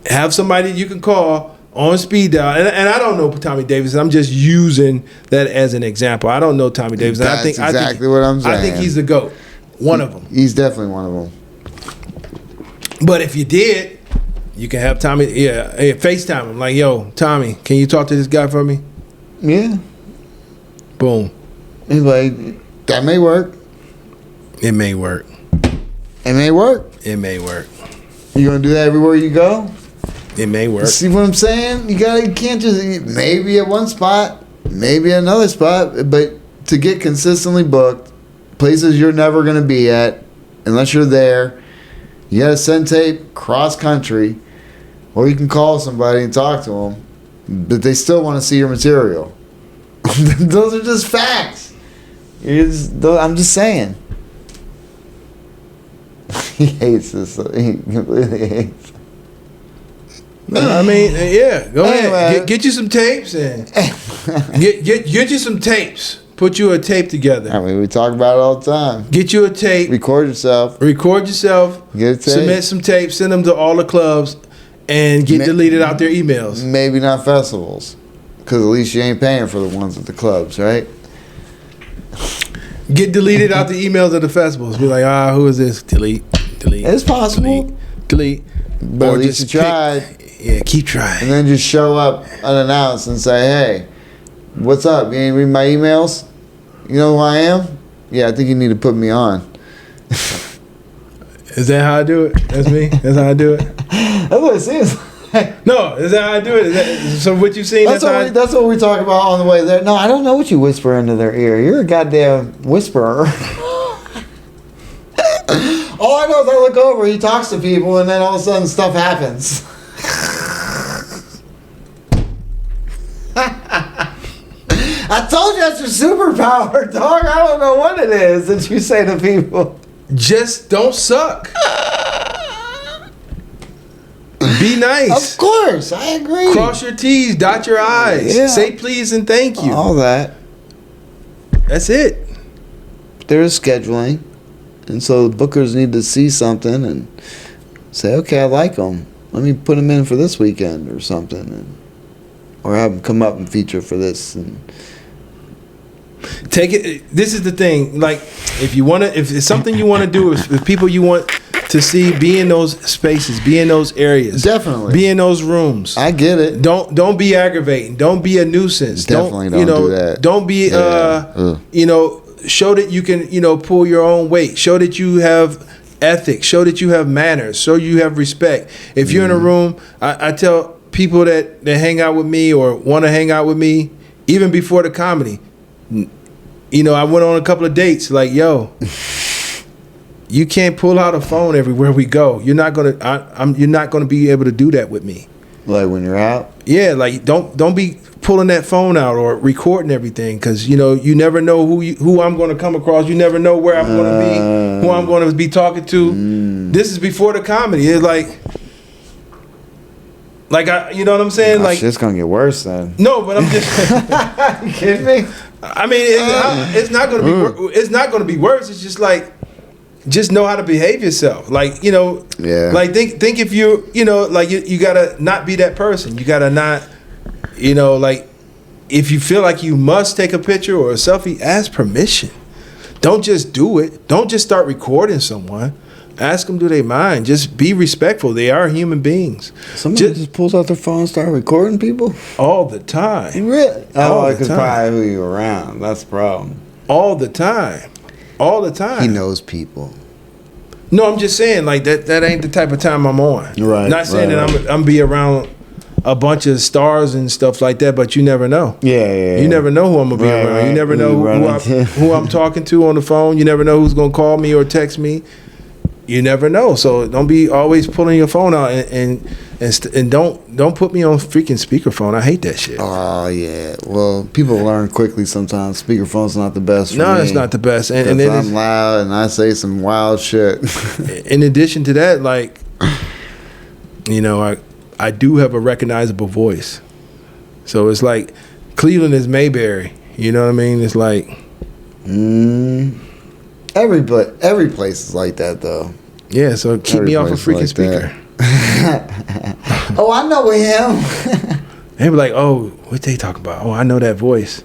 Have somebody you can call on speed dial. And I don't know Tommy Davidson. I'm just using that as an example. I don't know Tommy Davidson. That's exactly what I'm saying. I think he's the GOAT. One of them. He's definitely one of them. But if you did, you can have Tommy, FaceTime him. Like, yo, Tommy, can you talk to this guy for me? Yeah. Boom. Anyway, that may work. It may work. It may work. It may work. You gonna do that everywhere you go? It may work. See what I'm saying? You can't just maybe at one spot, maybe another spot, but to get consistently booked, places you're never going to be at unless you're there. You got to send tape cross country, or you can call somebody and talk to them, but they still want to see your material. Those are just facts. I'm just saying. He hates this. He completely hates it. I mean, yeah, go ahead. Get you some tapes and get you some tapes. Put you a tape together. I mean, we talk about it all the time. Get you a tape. Record yourself. Get a tape. Submit some tapes. Send them to all the clubs, and get deleted out their emails. Maybe not festivals, because at least you ain't paying for the ones at the clubs, right? Get deleted out the emails of the festivals. Be like, who is this? Delete. It's possible. Delete. But or at least you tried. Yeah, keep trying. And then just show up unannounced and say, hey, what's up? You ain't read my emails? You know who I am? Yeah, I think you need to put me on. Is that how I do it? That's me? That's how I do it? That's what it seems like. No, is that how I do it? So what you seen? That's what we talk about on the way there. No, I don't know what you whisper into their ear. You're a goddamn whisperer. All I know is I look over, he talks to people, and then all of a sudden stuff happens. I told you that's your superpower, dog. I don't know what it is that you say to people. Just don't suck. Be nice. Of course, I agree. Cross your T's, dot your I's. Yeah. Say please and thank you. All that. That's it. There's scheduling. And so the bookers need to see something and say, okay, I like them. Let me put them in for this weekend or something. Or have them come up and feature for this. And take it. This is the thing. Like, if it's something you want to do, if people you want to see, be in those spaces, be in those areas. Definitely. Be in those rooms. I get it. Don't be aggravating. Don't be a nuisance. Definitely don't do that. Don't be, show that you can, pull your own weight. Show that you have ethics. Show that you have manners. Show you have respect. If you're in a room, I tell people that hang out with me or want to hang out with me, even before the comedy, I went on a couple of dates. Like, yo, you can't pull out a phone everywhere we go. You're not gonna be able to do that with me. Like when you're out. Yeah, like don't be pulling that phone out or recording everything, because you never know who I'm going to come across. You never know where I'm going to be, who I'm going to be talking to. This is before the comedy. It's like you know what I'm saying? Nah, like shit's gonna get worse then. No, but I'm just. You kidding me? I mean, it's not gonna be. It's not gonna be worse. It's just like, just know how to behave yourself. Like, Yeah. Like think if you you gotta not be that person. You gotta not, like, if you feel like you must take a picture or a selfie, ask permission. Don't just do it. Don't just start recording someone. Ask them, do they mind? Just be respectful. They are human beings. Somebody just pulls out their phone and start recording people? All the time. Really? All the because time. probably who you're around. That's the problem. All the time. All the time. He knows people. No, I'm just saying, like, that ain't the type of time I'm on. Right. Not saying that I'm be around a bunch of stars and stuff like that, but you never know. Yeah. You never know who I'm gonna be around. Right. You never know who I'm talking to on the phone. You never know who's gonna call me or text me. You never know. So don't be always pulling your phone out and don't put me on freaking speakerphone. I hate that shit. Oh yeah. Well, people learn quickly sometimes. Speakerphone's not the best for me. No, it's not the best. And then then I'm loud and I say some wild shit. In addition to that, like, I do have a recognizable voice. So it's like Cleveland is Mayberry. You know what I mean? It's like Every place is like that though. Yeah, so keep me off a freaking like speaker. Oh, I know him. They be like, oh, what they talking about? Oh, I know that voice.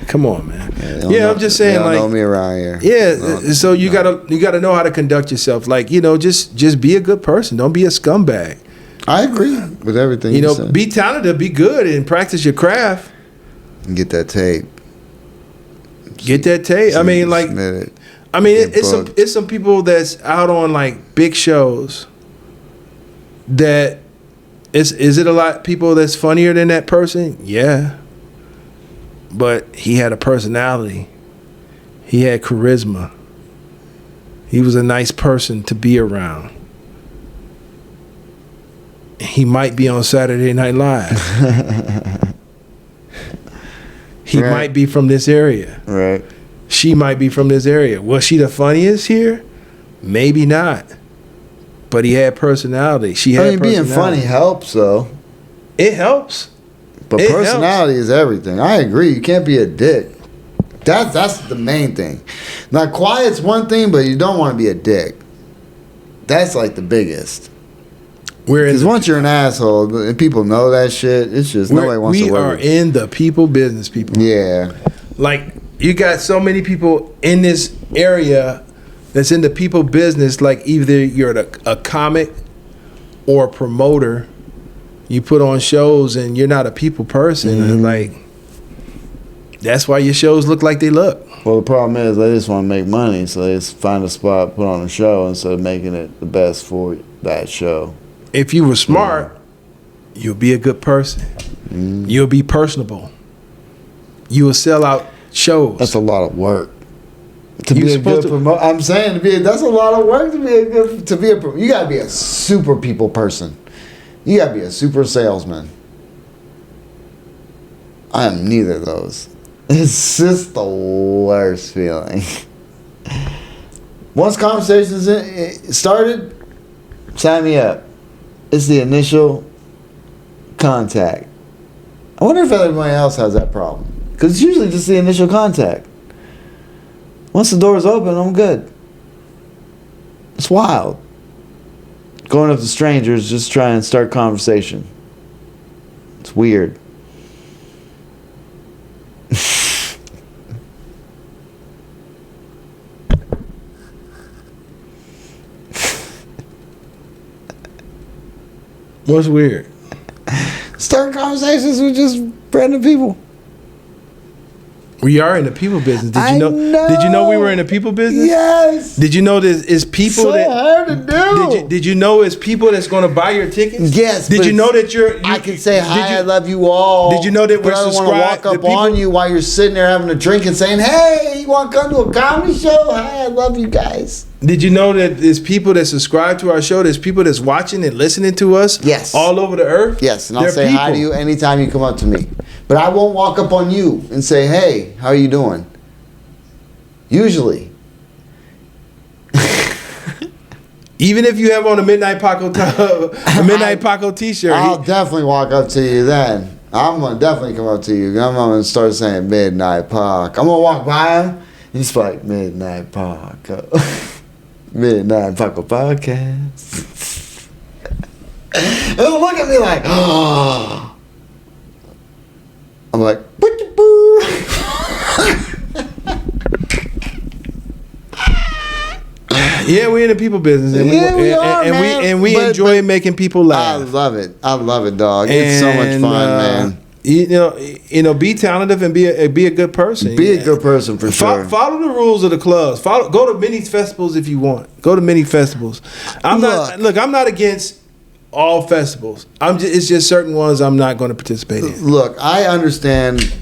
Come on, man. Yeah, I'm just saying, they don't like, know me around here. Yeah, so you gotta know how to conduct yourself. Like, just be a good person. Don't be a scumbag. I agree with everything you said. Be talented, be good, and practice your craft. And get that tape. Get that tape. I mean, like, it's some people that's out on like big shows. That is it a lot of people that's funnier than that person? Yeah. But he had a personality. He had charisma. He was a nice person to be around. He might be on Saturday Night Live. He might be from this area. Right. She might be from this area. Was she the funniest here? Maybe not. But he had personality. She had being funny helps, though. It helps. But personality is everything. I agree. You can't be a dick. That's the main thing. Now, quiet's one thing, but you don't want to be a dick. That's like the biggest. Because once you're an asshole and people know that shit, it's just nobody wants to work. We are in the people business, people. Yeah. Like, you got so many people in this area that's in the people business. Like, either you're a comic or a promoter. You put on shows and you're not a people person. Mm-hmm. And like, that's why your shows look like they look. Well, the problem is they just want to make money, so they just find a spot, put on a show instead of making it the best for that show. If you were smart, you'll be a good person. Mm. You'll be personable. You will sell out shows. That's a lot of work. To be a good promoter, I'm saying that's a lot of work you gotta be a super people person. You gotta be a super salesman. I am neither of those. It's just the worst feeling. Once conversations started, sign me up. It's the initial contact. I wonder if everybody else has that problem. Because it's usually just the initial contact. Once the door's open, I'm good. It's wild. Going up to strangers, just try and start conversation. It's weird. What's weird? Start conversations with just random people. We are in the people business. Did you know? Did you know we were in the people business? Yes. Did you know that it's people so hard to do. Did you know it's people that's going to buy your tickets? Yes. Did you know that I can say hi, I love you all. Did you know that we're subscribed? I don't want to walk up on you while you're sitting there having a drink and saying, "Hey, you want to come to a comedy show? Hi, I love you guys." Did you know that there's people that subscribe to our show? There's people that's watching and listening to us. Yes. All over the earth. Yes, and I'll say hi to you anytime you come up to me. But I won't walk up on you and say, "Hey, how are you doing?" Usually. Even if you have on a Midnight Paco t-shirt. I'll definitely walk up to you then. I'm going to definitely come up to you. I'm going to start saying Midnight Paco. I'm going to walk by him and he's like, Midnight Paco. Midnight Paco Podcast. And he'll look at me like, oh. I'm like, yeah, we're in the people business, and we enjoy making people laugh. I love it. I love it, dog. It's so much fun, man. You know, be talented and be a good person. Be a good person for sure. Follow the rules of the clubs. Go to many festivals if you want. Go to many festivals. I'm not against all festivals. It's just certain ones I'm not going to participate in. Look, I understand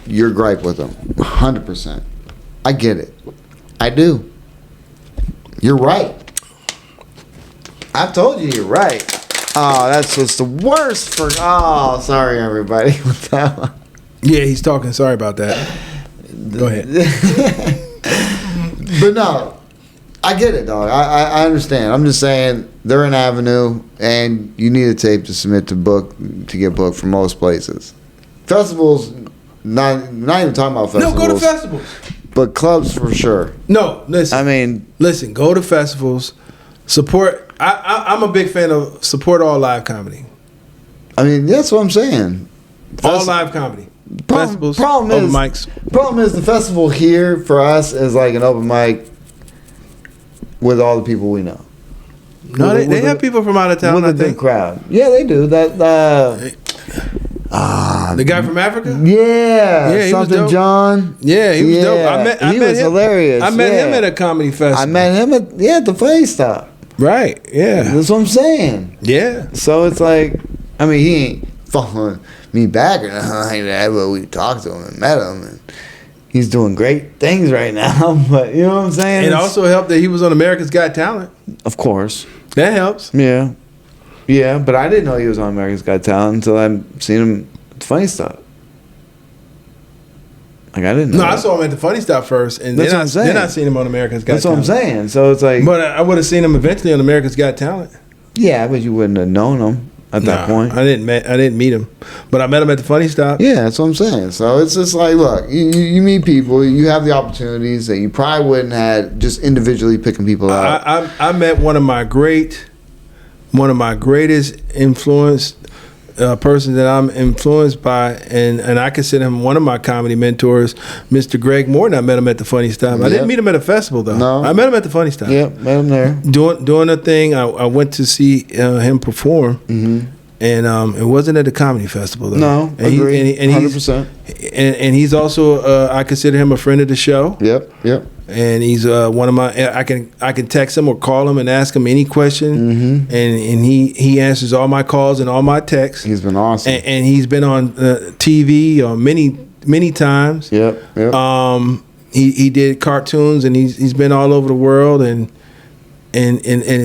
your gripe with them, 100%. I get it. I do. You're right. I've told you you're right. Oh, that's just the worst for. Oh, sorry, everybody. With that one. Yeah, he's talking. Sorry about that. Go ahead. But no, I get it, dog. I understand. I'm just saying they're an avenue, and you need a tape to submit to get booked from most places. Festivals, not even talking about festivals. No, go to festivals. But clubs for sure. No, listen. Listen. Go to festivals. Support. I'm a big fan of support all live comedy. I mean, that's what I'm saying. All live comedy. Festivals. Open mics. Problem is the festival here for us is like an open mic with all the people we know. No, they have people from out of town. With a big crowd. Yeah, they do. The guy from Africa? Yeah, he was dope. John. Yeah, he was dope. He was hilarious. I met him at a comedy festival. I met him at the Play Stop. Right, yeah. That's what I'm saying. Yeah. So it's like, I mean, he ain't following me back or nothing like that, but we talked to him and met him. And he's doing great things right now. But you know what I'm saying? It also helped that he was on America's Got Talent. Of course. That helps. Yeah. Yeah, but I didn't know he was on America's Got Talent until I seen him at the Funny Stuff. Like, I didn't know. No, I that. saw him at the Funny Stuff first, and That's what I'm saying. then I seen him on America's Got That's what I'm Talent. saying. So it's like... But I would have seen him eventually on America's Got Talent. Yeah, but you wouldn't have known him at that point. I didn't meet him, but I met him at the Funny Stop. Yeah, that's what I'm saying. So it's just like, look, you meet people, you have the opportunities that you probably wouldn't have just individually picking people out. I met one of my greatest influence person that I'm influenced by, and I consider him one of my comedy mentors, Mr. Greg Morton. I met him at the Funny Stop. I didn't meet him at a festival though. No. I met him at the Funny Stop. Yep, met him there. Doing a thing. I went to see him perform, and it wasn't at the comedy festival though. No, agree. 100%. And he's also I consider him a friend of the show. Yep. And he's one of my. I can text him or call him and ask him any question, and he answers all my calls and all my texts. He's been awesome, and he's been on TV many times. Yep. He did cartoons, and he's been all over the world, and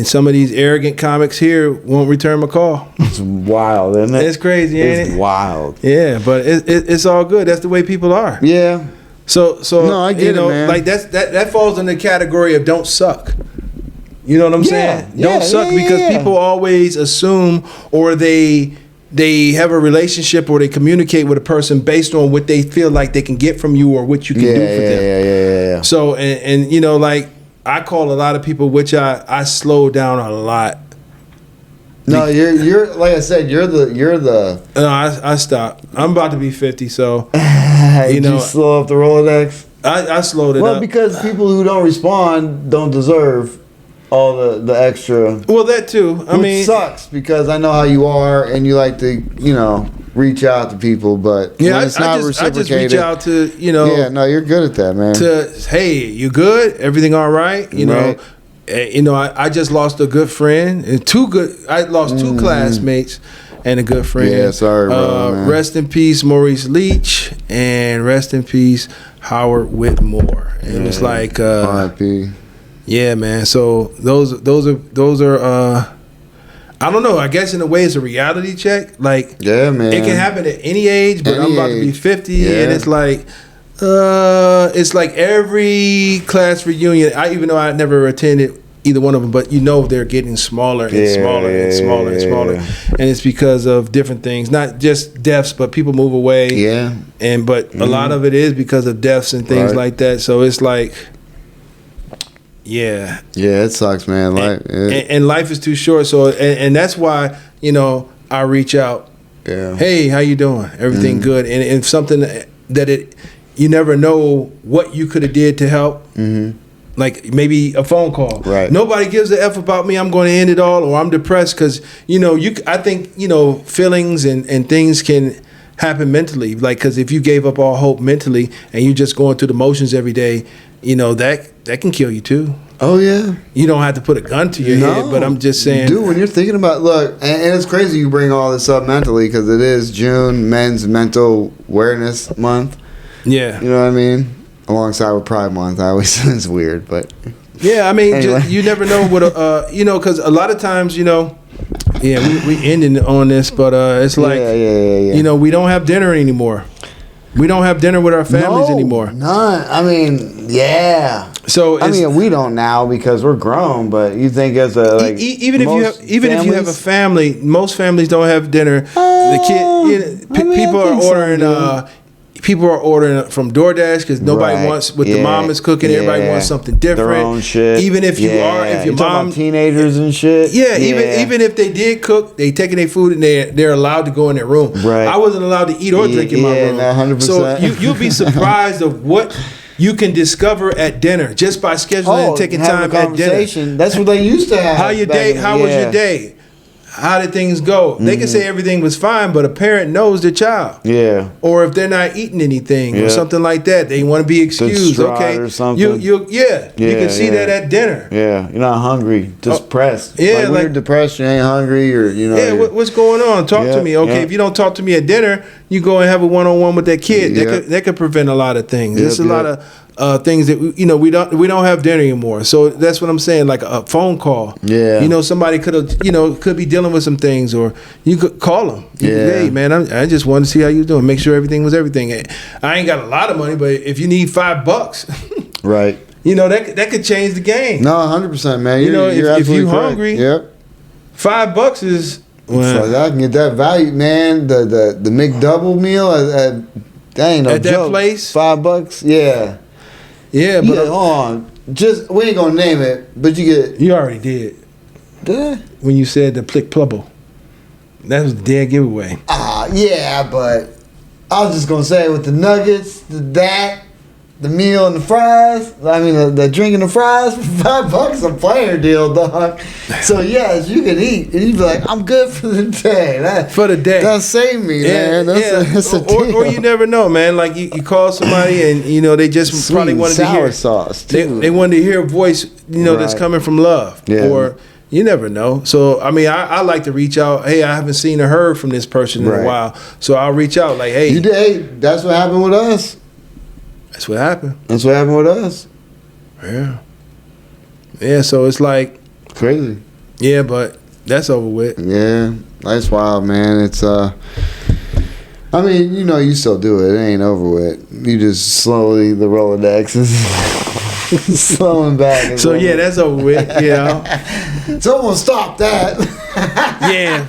some of these arrogant comics here won't return my call. It's wild, isn't it? It's crazy, ain't it? It's wild. Yeah, but it's all good. That's the way people are. Yeah. So no, I get it, man. Like that falls in the category of don't suck. You know what I'm saying? Don't suck because people always assume, or they have a relationship, or they communicate with a person based on what they feel like they can get from you or what you can do for them. Yeah. So and you know, like I call a lot of people, which I slow down a lot. No, you're like I said, you're the. No, I stopped. I'm about to be 50, so you know, slow up the Rolodex. I slowed it up. Well, because people who don't respond don't deserve all the extra. Well, that too. I mean, sucks because I know how you are and you like to, you know, reach out to people, but when it's not reciprocated. I just reach out to, you know. Yeah, no, you're good at that, man. Hey, you good? Everything all right? You know. You know, I just lost a good friend and I lost two classmates and a good friend. Yeah, sorry, bro, man. Rest in peace, Maurice Leach, and rest in peace, Howard Whitmore. And it's like, R.I.P. Yeah, man. So those are. I don't know. I guess in a way it's a reality check. Like, yeah, man. It can happen at any age, but I'm about to be 50, and it's like every class reunion. Even though I never attended either one of them, but you know they're getting smaller and smaller and smaller and smaller, and it's because of different things, not just deaths, but people move away. Yeah, but a lot of it is because of deaths and things like that. So it's like, yeah, it sucks, man. Life and life is too short. So and that's why, you know, I reach out. Yeah. Hey, how you doing? Everything good? And if something that you never know what you could have did to help. Like maybe a phone call. Right. Nobody gives a F about me. I'm going to end it all, or I'm depressed because, you know, I think, you know, feelings and things can happen mentally. Like, because if you gave up all hope mentally and you just going through the motions every day, you know, that can kill you too. Oh, yeah. You don't have to put a gun to your head, but I'm just saying. Dude, when you're thinking about, look, and it's crazy you bring all this up mentally because it is June, Men's Mental Awareness Month. Yeah. You know what I mean? Alongside with Pride Month, I always it's weird, but yeah, I mean, anyway. you never know what you know, because a lot of times, you know, we ending on this, but it's like, you know, we don't have dinner anymore. We don't have dinner with our families anymore. None. I mean, yeah. So I mean, we don't now because we're grown. But you think as a like even if you have a family, most families don't have dinner. The kid, people are ordering. People are ordering from DoorDash because nobody wants what the mom is cooking. Everybody wants something different. Their own shit. Even if if your mom, teenagers and shit. Yeah, even if they did cook, they taking their food and they're allowed to go in their room. Right. I wasn't allowed to eat or drink in my room. 100%. So you'll be surprised of what you can discover at dinner just by scheduling and taking time at dinner. That's what they used to have. How your day? How was your day? How did things go? They can say everything was fine, but a parent knows their child. Yeah. Or if they're not eating anything or something like that, they want to be excused. Okay. Or something. You can see that at dinner. Yeah. You're not hungry. Just depressed. Yeah. Like when you're depressed, you ain't hungry, or you know. Yeah. What's going on? Talk to me. Okay. If you don't talk to me at dinner, you go and have a one-on-one with that kid. Yep. That could prevent a lot of things. Yep, There's a lot of things that we don't have dinner anymore. So that's what I'm saying. Like a phone call. Yeah. Somebody could be dealing with some things, or you could call them. Yeah. Hey man, I just wanted to see how you doing. Make sure everything was everything. I ain't got a lot of money, but if you need $5, Right. that could change the game. No, 100%, man. You're if absolutely you correct. hungry, Yep. $5 is. Well, So I can get that value, man. The McDouble meal that ain't no At that joke. place? $5. Yeah. yeah, but Hold on. We ain't gonna name it, but you get. you already did Did I? when you said the Plick Plubble. That was the dead giveaway. Yeah, but I was just gonna say with the nuggets, the meal and the fries. I mean, the drink and the fries for $5, a player deal, dog. So yes, you can eat, and you be like, I'm good for the day. That saved me, man. That's a deal. Or you never know, man. Like you call somebody and they just Sweet probably wanted to sour hear sauce too. They wanted to hear a voice, that's Right. coming from love. Yeah. Or you never know. So I mean, I like to reach out. Hey, I haven't seen or heard from this person in Right. a while, so I'll reach out. Like, hey, That's what happened with us. that's what happened. That's what happened with us. Yeah. So it's like, Crazy. yeah, but that's over with. Yeah, that's wild, man. It's I mean, you still do it. It ain't over with. You just slowly the Rolodex is slowing back. So yeah, that's over with. Someone stop that. Yeah.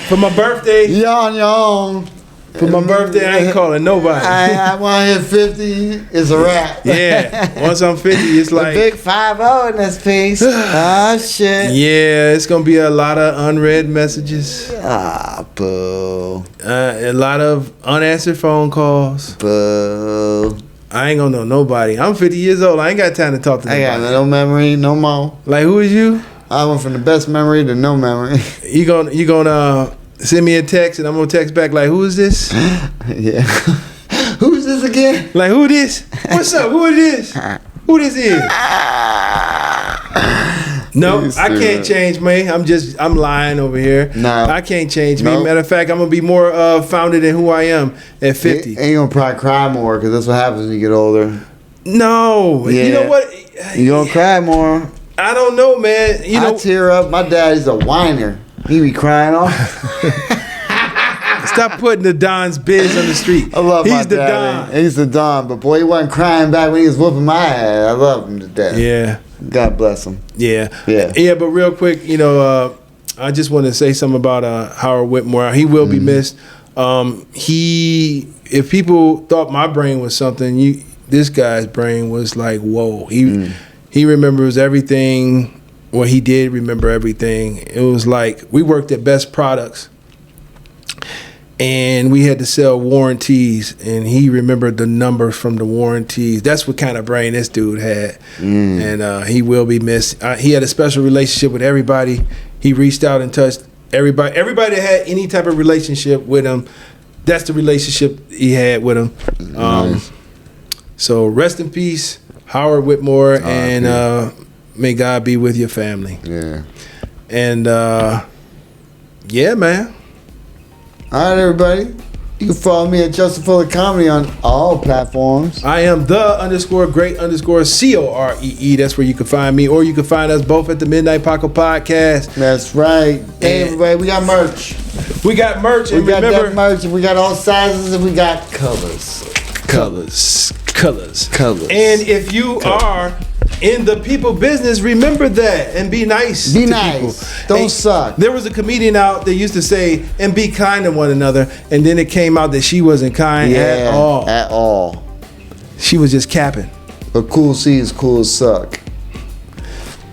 For my birthday. Yawn. For my birthday, I ain't calling nobody. I want to hit 50. It's a wrap. Yeah. Once I'm 50, it's The like big 5-0 in this piece. Ah, shit. yeah, it's gonna be a lot of unread messages, Ah, boo. a lot of unanswered phone calls. Boo. I ain't gonna know nobody. I'm 50 years old. I ain't got time to talk to I nobody. got no memory, no more. Like, who is you? I went from the best memory to no memory. You gonna send me a text and I'm gonna text back like, who is this? Yeah. Who's this again? Like, who this? What's up? Who is this? Who this is? No, I can't change, man. I'm lying over here. No. I can't change, me. Nope. Matter of fact, I'm gonna be more founded in who I am at 50. And you gonna probably cry more because that's what happens when you get older. No, Yeah. you know what? You gonna cry more. I don't know, man. I tear up. My daddy's a whiner. He be crying off. Stop putting the Don's biz on the street. I love my He's the daddy. Don. He's the Don, but boy, he wasn't crying back when he was whooping my ass. I love him to death. Yeah, God bless him. yeah, Yeah. But real quick, I just want to say something about Howard Whitmore. He will be missed. If people thought my brain was something, this guy's brain was like, whoa. He remembers everything. Well, he did remember everything. It was like we worked at Best Products, and we had to sell warranties, and he remembered the numbers from the warranties. That's what kind of brain this dude had, and he will be missed. He had a special relationship with everybody. He reached out and touched everybody. Everybody that had any type of relationship with him, that's the relationship he had with him. Nice. So rest in peace, Howard Whitmore, and may God be with your family. Yeah. And yeah, man. All right, everybody. You can follow me at Justin Fuller Comedy on all platforms. I am the_great_COREE. That's where you can find me, or you can find us both at the Midnight Paco Podcast. That's right. Hey, everybody, we got merch. We got merch, We and got remember, that merch, and we got all sizes, and we got colors. colors. And if you are in the people business, remember that and be nice. Be to nice. people. Don't suck. There was a comedian out that used to say, and be kind to one another, and then it came out that she wasn't kind at all. At all. She was just capping. But cool C is cool as suck.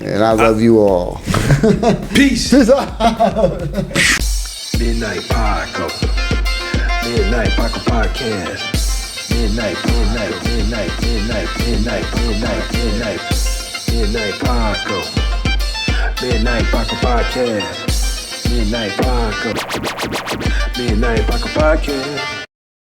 And I love you all. Peace. Midnight Paco. Midnight Paco Podcast. Midnight Paco. Midnight Paco Podcast. Midnight Paco. Midnight Paco Podcast.